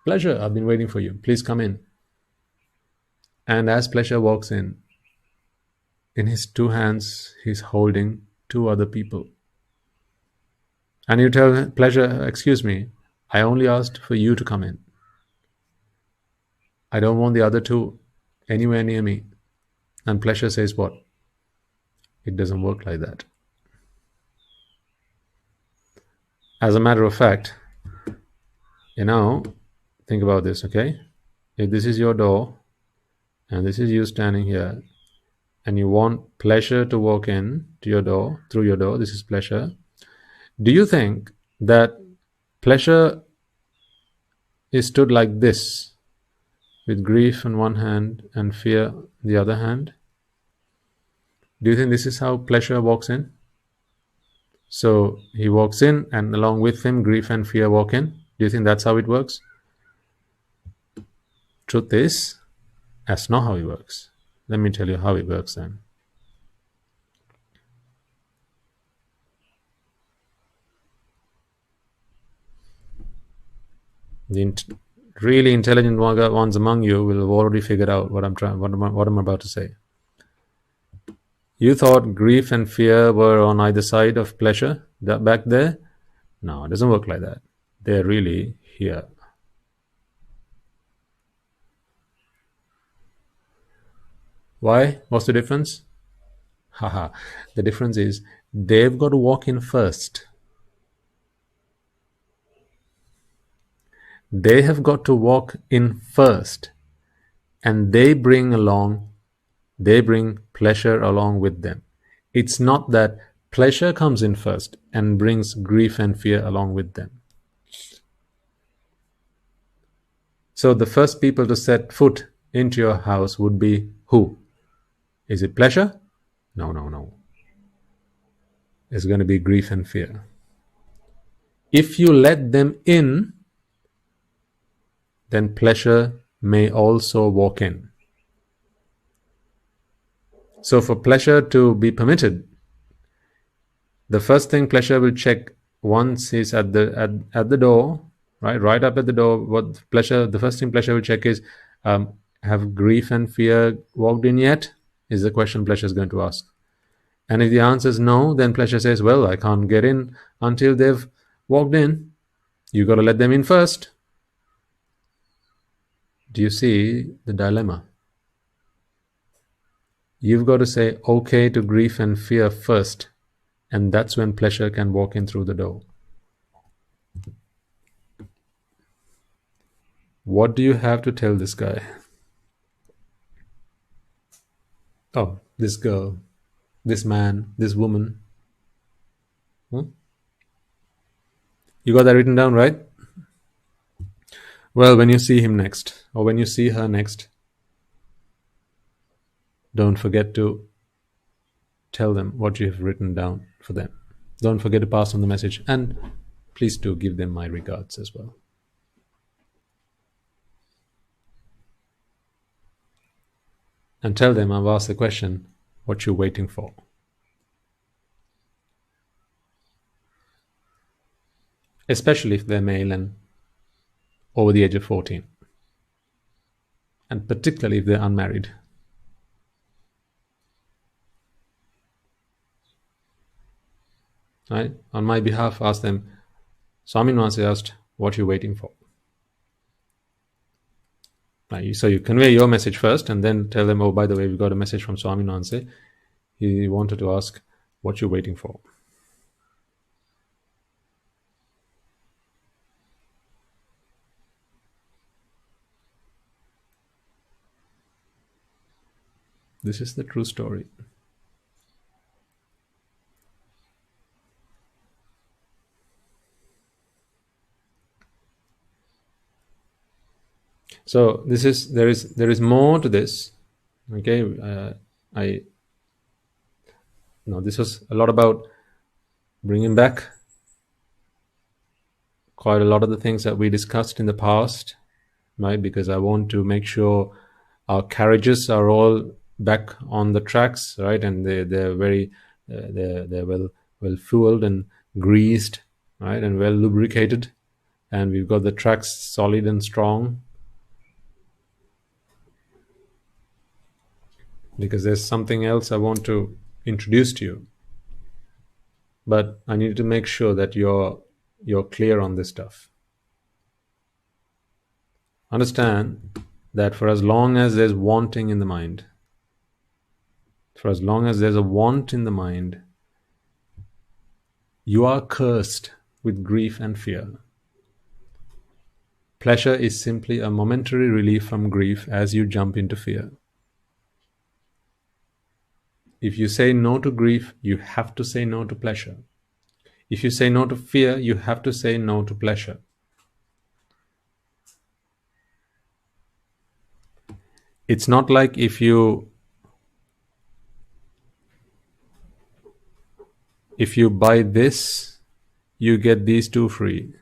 pleasure, I've been waiting for you. Please come in." And as pleasure walks in his two hands, he's holding two other people. And you tell pleasure, "Excuse me, I only asked for you to come in. I don't want the other two anywhere near me." And pleasure says what? It doesn't work like that. As a matter of fact, think about this, okay? If this is your door and this is you standing here and you want pleasure to walk in to your door, through your door, this is pleasure. Do you think that pleasure is stood like this with grief in one hand and fear in the other hand? Do you think this is how pleasure walks in? So he walks in and along with him grief and fear walk in. Do you think that's how it works? Truth is, that's not how it works. Let me tell you how it works then. The really intelligent ones among you will have already figured out what I'm about to say. You thought grief and fear were on either side of pleasure back there? No, it doesn't work like that. They're really here. Why? What's the difference? Haha. The difference is they've got to walk in first. They have got to walk in first, and they bring pleasure along with them. It's not that pleasure comes in first and brings grief and fear along with them. So the first people to set foot into your house would be who? Is it pleasure? No. It's going to be grief and fear. If you let them in, then pleasure may also walk in. So for pleasure to be permitted, the first thing pleasure will check once he's at the door, right up at the door. The first thing pleasure will check is, have grief and fear walked in yet? Is the question pleasure is going to ask. And if the answer is no, then pleasure says, well, I can't get in until they've walked in. You got to let them in first. Do you see the dilemma? You've got to say okay to grief and fear first, and that's when pleasure can walk in through the door. What do you have to tell this guy? Oh, this girl, this man, this woman. You got that written down, right? Well, when you see him next, or when you see her next, don't forget to tell them what you have written down for them. Don't forget to pass on the message, and please do give them my regards as well. And tell them I've asked the question, what you're waiting for. Especially if they're male and over the age of 14. And particularly if they're unmarried. Right? On my behalf, ask them, Swamin once asked, what you're waiting for. So you convey your message first and then tell them, oh, by the way, we got a message from Swami Nanse. He wanted to ask what you're waiting for. This is the true story. So there is more to this. Okay, this was a lot about bringing back quite a lot of the things that we discussed in the past, right? Because I want to make sure our carriages are all back on the tracks, right? And they're very they're well fueled and greased, right? And well lubricated, and we've got the tracks solid and strong. Because there's something else I want to introduce to you, but I need to make sure that you're clear on this stuff. Understand that for as long as there's wanting in the mind, for as long as there's a want in the mind, you are cursed with grief and fear. Pleasure is simply a momentary relief from grief as you jump into fear. If you say no to grief, you have to say no to pleasure. If you say no to fear, you have to say no to pleasure. It's not like if you buy this, you get these two free.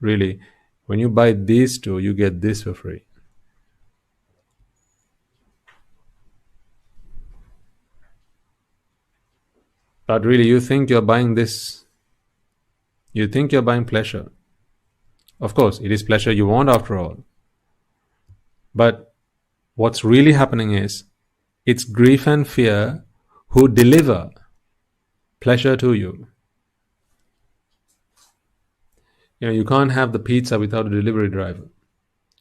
Really, when you buy these two, you get this for free. But really, you think you're buying this. You think you're buying pleasure. Of course, it is pleasure you want after all. But what's really happening is, it's grief and fear who deliver pleasure to you. You can't have the pizza without a delivery driver.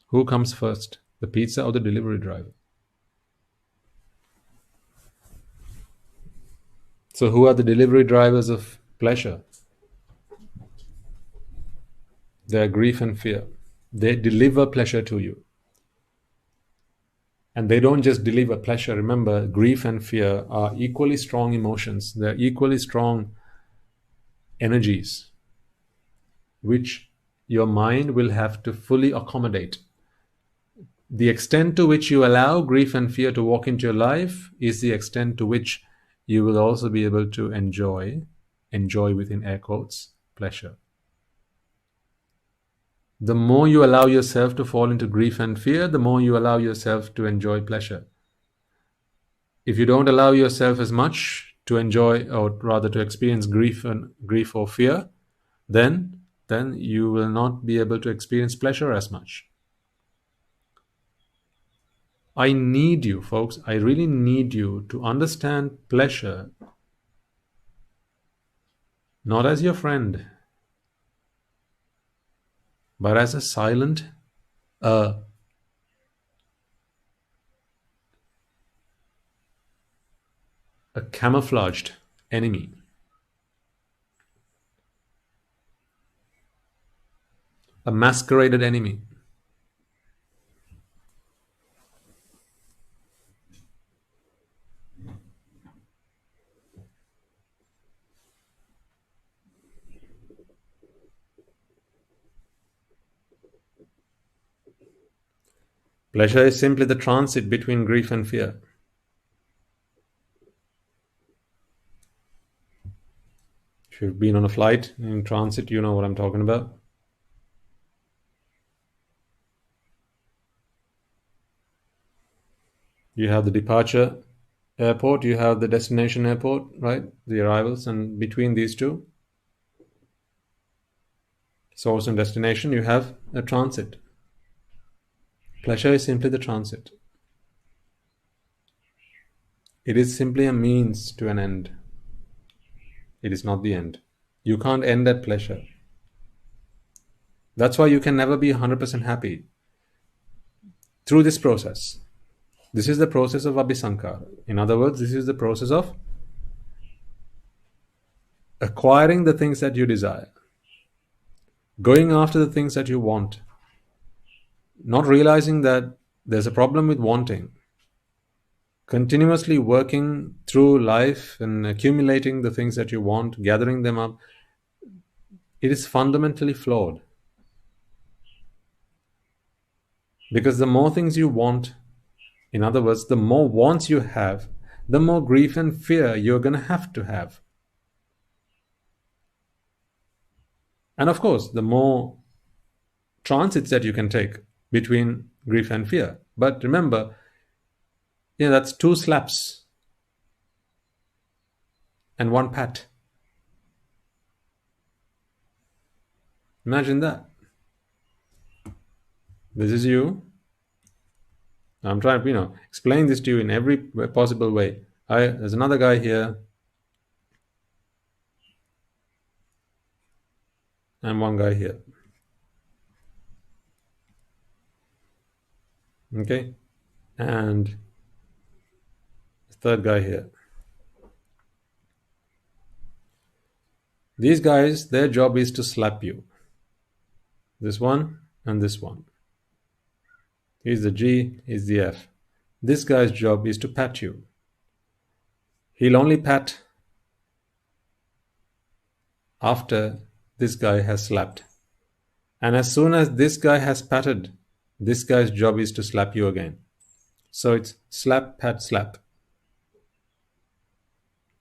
Who comes first, the pizza or the delivery driver? So who are the delivery drivers of pleasure? They are grief and fear. They deliver pleasure to you. And they don't just deliver pleasure. Remember, grief and fear are equally strong emotions. They're equally strong energies, which your mind will have to fully accommodate. The extent to which you allow grief and fear to walk into your life is the extent to which you will also be able to enjoy within air quotes, pleasure. The more you allow yourself to fall into grief and fear, the more you allow yourself to enjoy pleasure. If you don't allow yourself as much to enjoy, or rather to experience grief or fear, then you will not be able to experience pleasure as much. I need you, folks, I really need you to understand pleasure not as your friend, but as a silent, a camouflaged enemy. A masqueraded enemy. Pleasure is simply the transit between grief and fear. If you've been on a flight in transit, you know what I'm talking about. You have the departure airport, you have the destination airport, right? The arrivals, and between these two, source and destination, you have a transit. Pleasure is simply the transit. It is simply a means to an end. It is not the end. You can't end at pleasure. That's why you can never be 100% happy through this process. This is the process of abhisankara. In other words, this is the process of acquiring the things that you desire, going after the things that you want, not realizing that there's a problem with wanting, continuously working through life and accumulating the things that you want, gathering them up. It is fundamentally flawed. Because the more things you want, In other words, the more wants you have, the more grief and fear you're going to have. And of course, the more transits that you can take between grief and fear. But remember, that's 2 slaps and 1 pat. Imagine that. This is you. I'm trying to, explain this to you in every possible way. There's another guy here. And 1 guy here. Okay? And the 3rd guy here. These guys, their job is to slap you. This one and this one. He's the G, he's the F. This guy's job is to pat you. He'll only pat after this guy has slapped. And as soon as this guy has patted, this guy's job is to slap you again. So it's slap, pat, slap.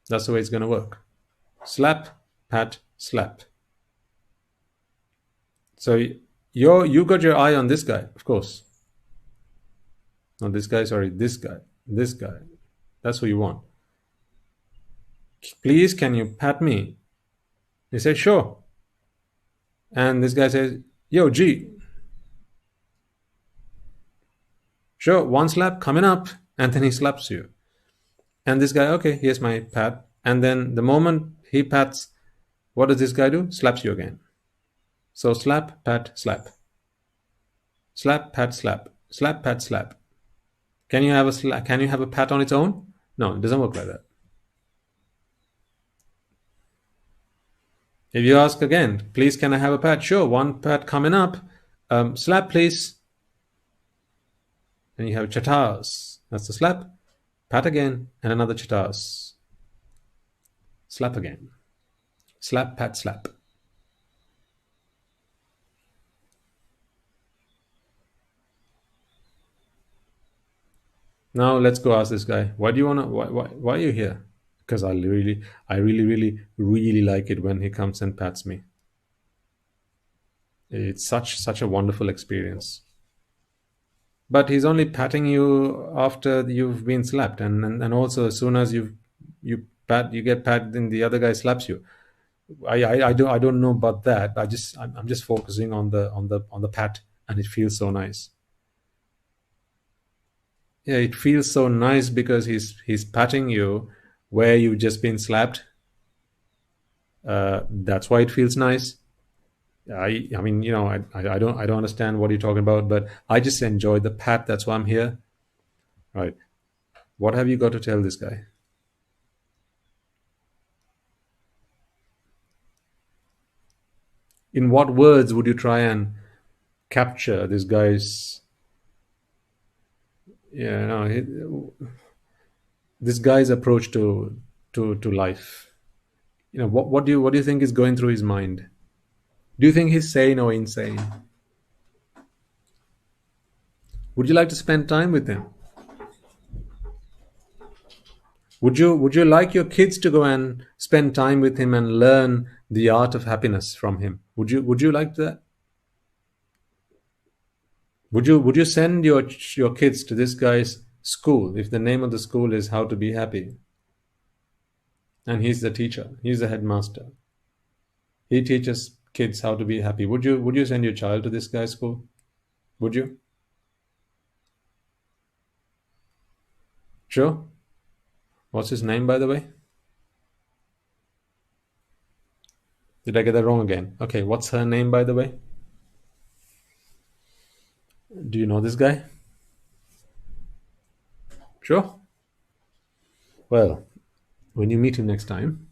That's the way it's going to work. Slap, pat, slap. So you got your eye on this guy, of course. Not this guy, sorry, this guy. This guy. That's who you want. Please, can you pat me? You say, sure. And this guy says, yo, G. Sure, 1 slap coming up. And then he slaps you. And this guy, okay, here's my pat. And then the moment he pats, what does this guy do? Slaps you again. So slap, pat, slap. Slap, pat, slap. Slap, pat, slap. Can you have a pat on its own? No, it doesn't work like that. If you ask again, please, can I have a pat? Sure, 1 pat coming up. Slap, please. Then you have chatars. That's the slap. Pat again, and another chatars. Slap again. Slap, pat, slap. Now let's go ask this guy, why are you here? Because I really like it when he comes and pats me. It's such a wonderful experience. But he's only patting you after you've been slapped, and also as soon as you get patted, then the other guy slaps you. I don't know about that. I'm just focusing on the pat, and it feels so nice. Yeah, it feels so nice because he's patting you where you've just been slapped. That's why it feels nice. I mean, I don't understand what you're talking about, but I just enjoy the pat. That's why I'm here. Right. What have you got to tell this guy? In what words would you try and capture this guy's this guy's approach to life? What do you think is going through his mind? Do you think he's sane or insane? Would you like to spend time with him? Would you like your kids to go and spend time with him and learn the art of happiness from him? Would you like that? Would you send your kids to this guy's school if the name of the school is How to Be Happy? And he's the teacher. He's the headmaster. He teaches kids how to be happy. Would you send your child to this guy's school? Would you? Sure. What's his name, by the way? Did I get that wrong again? Okay, what's her name, by the way? Do you know this guy? Sure. Well, when you meet him next time,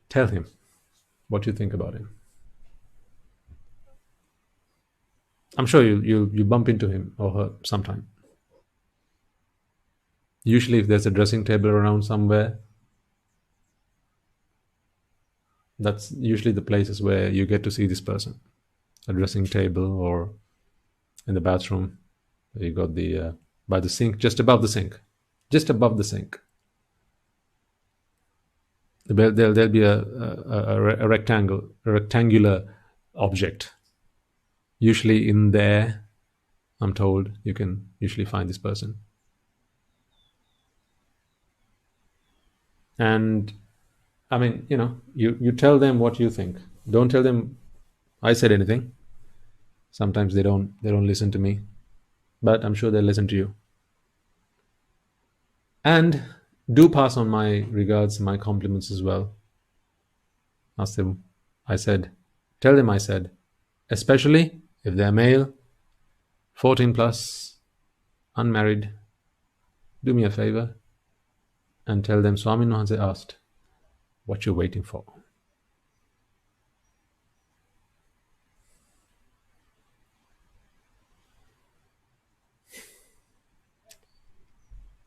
tell him what you think about him. I'm sure you bump into him or her sometime. Usually if there's a dressing table around somewhere, that's usually the places where you get to see this person. A dressing table or in the bathroom. You got the by the sink, just above the sink, just above the sink. There'll be a rectangular object. Usually in there, I'm told, you can usually find this person. And I mean, you tell them what you think. Don't tell them I said anything. Sometimes they don't listen to me, but I'm sure they'll listen to you. And do pass on my regards, my compliments as well. Ask them, tell them I said, especially if they're male, 14 plus, unmarried, do me a favor and tell them Swami Nuhanse asked, what you're waiting for.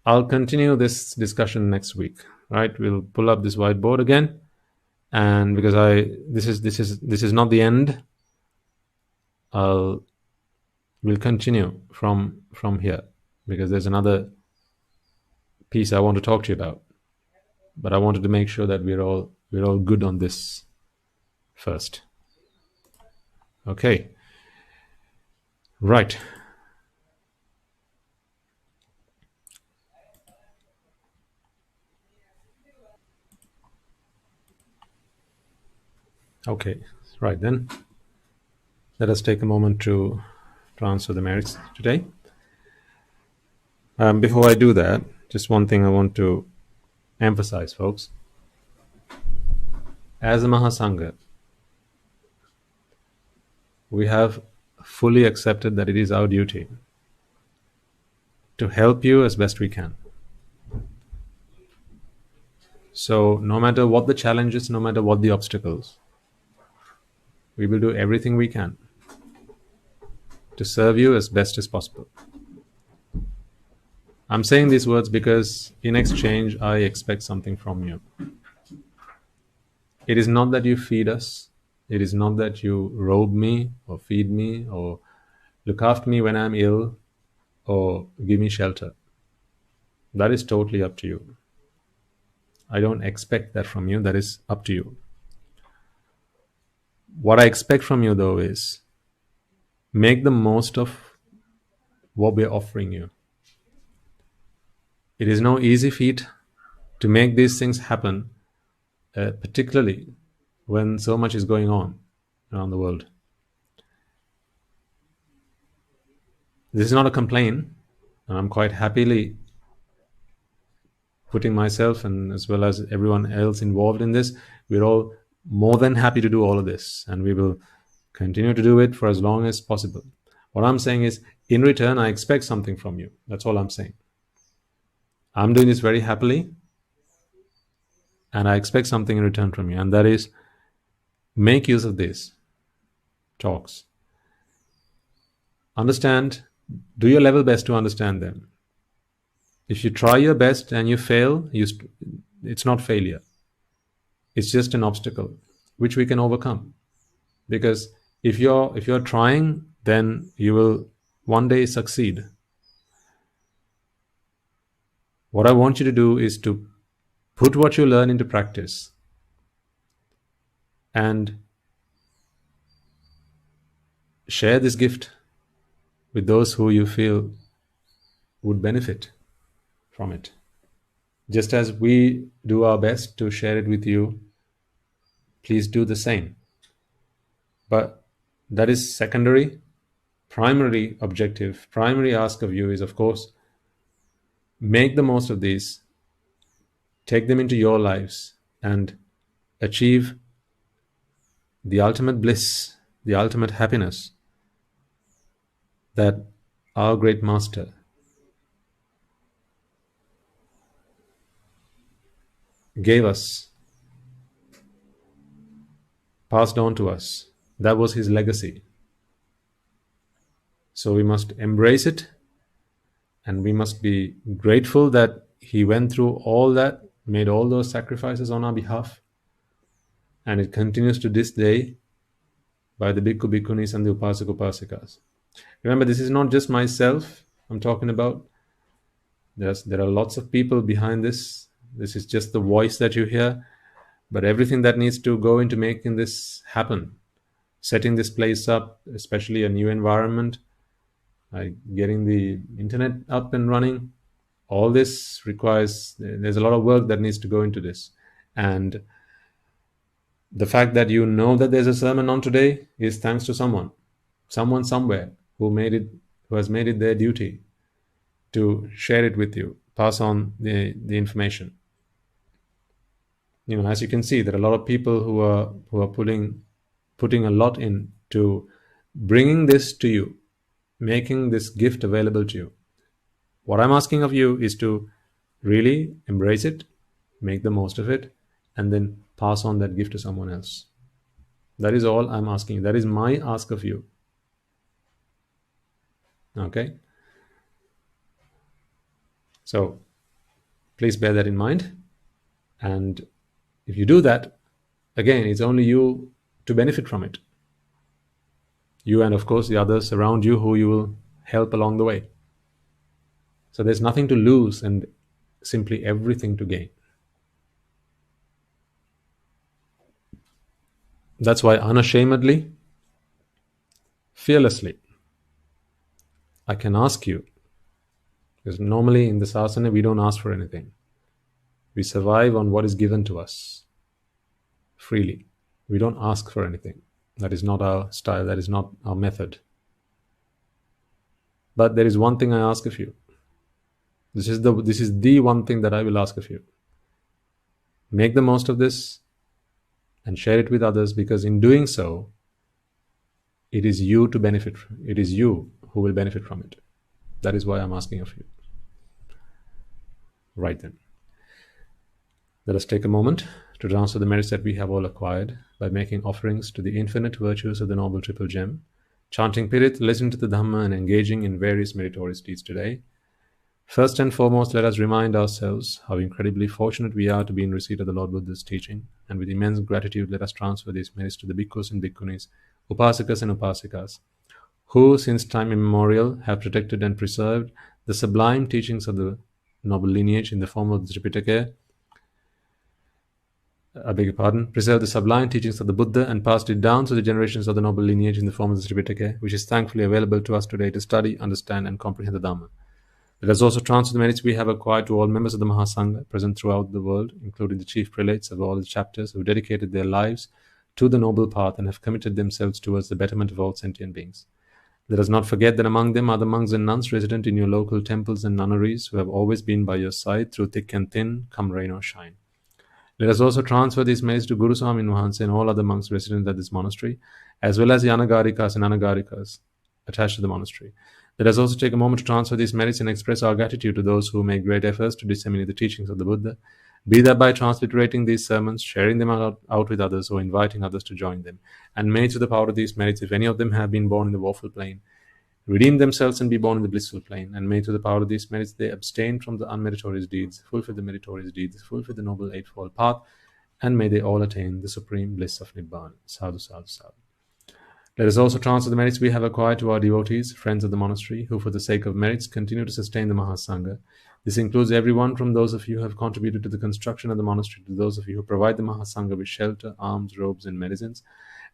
I'll continue this discussion next week, right? We'll pull up this whiteboard again, and because this is not the end, we'll continue from here, because there's another piece I want to talk to you about, but I wanted to make sure that we're all good on this first. Okay, right. Okay, right then. Let us take a moment to transfer the merits today. Before I do that, just one thing I want to emphasize, folks. As a Mahasangha, we have fully accepted that it is our duty to help you as best we can. So no matter what the challenges, no matter what the obstacles, we will do everything we can to serve you as best as possible. I'm saying these words because in exchange, I expect something from you. It is not that you feed us. It is not that you robe me or feed me or look after me when I'm ill or give me shelter. That is totally up to you. I don't expect that from you. That is up to you. What I expect from you, though, is make the most of what we're offering you. It is no easy feat to make these things happen, particularly when so much is going on around the world. This is not a complaint, and I'm quite happily putting myself and as well as everyone else involved in this. We're all more than happy to do all of this, and we will continue to do it for as long as possible. What I'm saying is, in return, I expect something from you. That's all I'm saying. I'm doing this very happily, and I expect something in return from you, and that is, make use of these talks. Understand, do your level best to understand them. If you try your best and you fail, it's not failure. It's just an obstacle which we can overcome. Because if you're trying, then you will one day succeed. What I want you to do is to put what you learn into practice and share this gift with those who you feel would benefit from it. Just as we do our best to share it with you, please do the same. But that is secondary. Primary objective, primary ask of you is, of course, make the most of these, take them into your lives, and achieve the ultimate bliss, the ultimate happiness that our great master gave us, passed on to us. That was his legacy. So we must embrace it, and we must be grateful that he went through all that, made all those sacrifices on our behalf, and it continues to this day by the Bhikkhu Bhikkhunis and the Upasak Upasikas. Remember, this is not just myself I'm talking about. There are lots of people behind this. This is just the voice that you hear, but everything that needs to go into making this happen, setting this place up, especially a new environment, getting the internet up and running, all this requires, there's a lot of work that needs to go into this. And the fact that you know that there's a sermon on today is thanks to someone somewhere who has made it their duty to share it with you, pass on the information. As you can see, there are a lot of people who are putting a lot into bringing this to you, making this gift available to you. What I'm asking of you is to really embrace it, make the most of it, and then pass on that gift to someone else. That is all I'm asking you. That is my ask of you. Okay? So please bear that in mind. And if you do that, again, it's only you to benefit from it. You and, of course, the others around you who you will help along the way. So there's nothing to lose and simply everything to gain. That's why unashamedly, fearlessly, I can ask you, because normally in the sasana we don't ask for anything. We survive on what is given to us freely. We don't ask for anything. That is not our style. That is not our method. But there is one thing I ask of you. This is the one thing that I will ask of you. Make the most of this and share it with others, because in doing so, it is you to benefit. It is you who will benefit from it. That is why I'm asking of you. Right then. Let us take a moment to transfer the merits that we have all acquired by making offerings to the infinite virtues of the Noble Triple Gem, chanting Pirit, listening to the Dhamma, and engaging in various meritorious deeds today. First and foremost, let us remind ourselves how incredibly fortunate we are to be in receipt of the Lord Buddha's teaching, and with immense gratitude, let us transfer these merits to the bhikkhus and bhikkhunis, upasakas and upasikas, who since time immemorial have protected and preserved the sublime teachings of the noble lineage in the form of the Tripitaka, preserved the sublime teachings of the Buddha and passed it down to the generations of the noble lineage in the form of the Tripitaka, which is thankfully available to us today to study, understand, and comprehend the Dhamma. Let us also transfer the merits we have acquired to all members of the Mahasangha present throughout the world, including the chief prelates of all the chapters who dedicated their lives to the noble path and have committed themselves towards the betterment of all sentient beings. Let us not forget that among them are the monks and nuns resident in your local temples and nunneries who have always been by your side through thick and thin, come rain or shine. Let us also transfer these merits to Guru Swami Nuhanse and all other monks resident at this monastery, as well as the Anagarikas and Anagarikas attached to the monastery. Let us also take a moment to transfer these merits and express our gratitude to those who make great efforts to disseminate the teachings of the Buddha, be that by transliterating these sermons, sharing them out with others, or inviting others to join them. And may, through the power of these merits, if any of them have been born in the woeful plane, redeem themselves and be born in the blissful plane. And may, through the power of these merits, they abstain from the unmeritorious deeds, fulfill the meritorious deeds, fulfill the noble eightfold path, and may they all attain the supreme bliss of Nibbana. Sadhu, sadhu, sadhu. Let us also transfer the merits we have acquired to our devotees, friends of the monastery, who for the sake of merits continue to sustain the Mahasangha. This includes everyone from those of you who have contributed to the construction of the monastery to those of you who provide the Mahasangha with shelter, alms, robes, and medicines,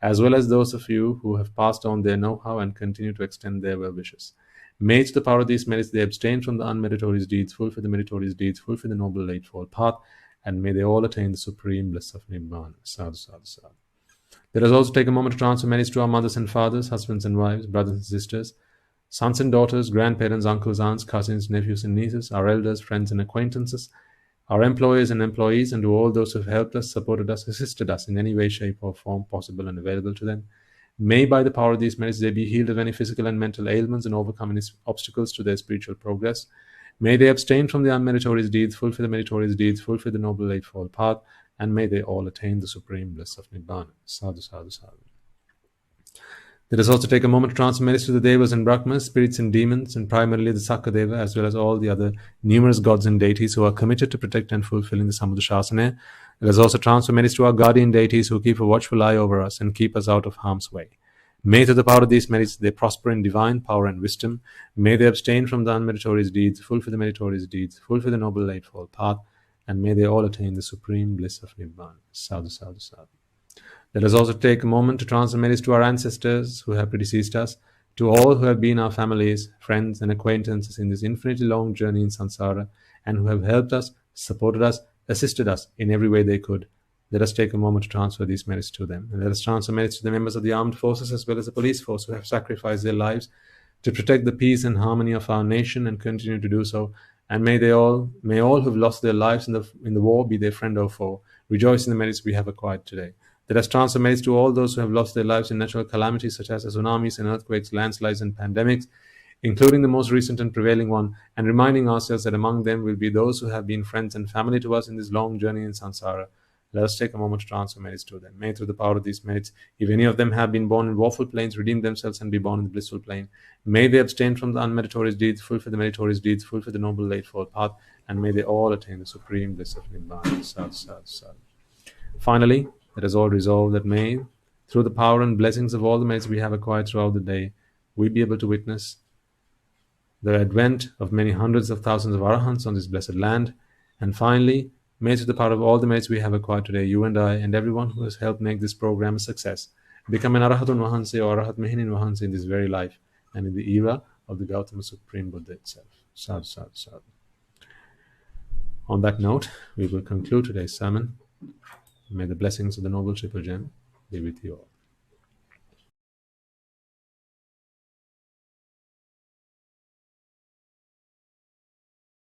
as well as those of you who have passed on their know-how and continue to extend their well wishes. May, to the power of these merits, they abstain from the unmeritorious deeds, fulfill the meritorious deeds, fulfill the noble eightfold path, and may they all attain the supreme bliss of Nibbana. Sadhu, sadhu, sadhu. Let us also take a moment to transfer merits to our mothers and fathers, husbands and wives, brothers and sisters, sons and daughters, grandparents, uncles, aunts, cousins, nephews and nieces, our elders, friends and acquaintances, our employers and employees, and to all those who have helped us, supported us, assisted us in any way, shape, or form possible and available to them. May, by the power of these merits, they be healed of any physical and mental ailments and overcome any obstacles to their spiritual progress. May they abstain from the unmeritorious deeds, fulfill the meritorious deeds, fulfill the noble eightfold path, and may they all attain the supreme bliss of Nibbana. Sadhu, sadhu, sadhu. Let us also take a moment to transfer merits to the Devas and Brahmas, spirits and demons, and primarily the Sakadeva, as well as all the other numerous gods and deities who are committed to protect and fulfilling the Samudra Shasana. Let us also transfer merits to our guardian deities who keep a watchful eye over us and keep us out of harm's way. May through the power of these merits they prosper in divine power and wisdom. May they abstain from the unmeritorious deeds, fulfill the meritorious deeds, fulfill the noble eightfold path, and may they all attain the supreme bliss of Nibbana. Sadhu, sadhu, sadhu. Let us also take a moment to transfer merits to our ancestors who have predeceased us, to all who have been our families, friends, and acquaintances in this infinitely long journey in samsara, and who have helped us, supported us, assisted us in every way they could. Let us take a moment to transfer these merits to them. And let us transfer merits to the members of the armed forces as well as the police force who have sacrificed their lives to protect the peace and harmony of our nation and continue to do so. And may all who have lost their lives in the war, be their friend or foe, rejoice in the merits we have acquired today. Let us transfer merits to all those who have lost their lives in natural calamities such as tsunamis and earthquakes, landslides and pandemics, including the most recent and prevailing one, and reminding ourselves that among them will be those who have been friends and family to us in this long journey in samsara. Let us take a moment to transfer merits to them. May through the power of these merits, if any of them have been born in woeful planes, redeem themselves and be born in the blissful plane. May they abstain from the unmeritorious deeds, fulfill the meritorious deeds, fulfill the noble eightfold path, and may they all attain the supreme bliss of Nibbana. Sadhu, sadhu, sadhu. Finally, let us all resolve that may, through the power and blessings of all the merits we have acquired throughout the day, we be able to witness the advent of many hundreds of thousands of arahants on this blessed land. And finally, may through the power of all the merits we have acquired today, you and I and everyone who has helped make this program a success, become an Arahatun Vahanse or Arahat Mehinin Vahanse in this very life and in the era of the Gautama Supreme Buddha itself. Sadhu, sadhu, sadhu. On that note, we will conclude today's sermon. May the blessings of the Noble Triple Gem be with you all.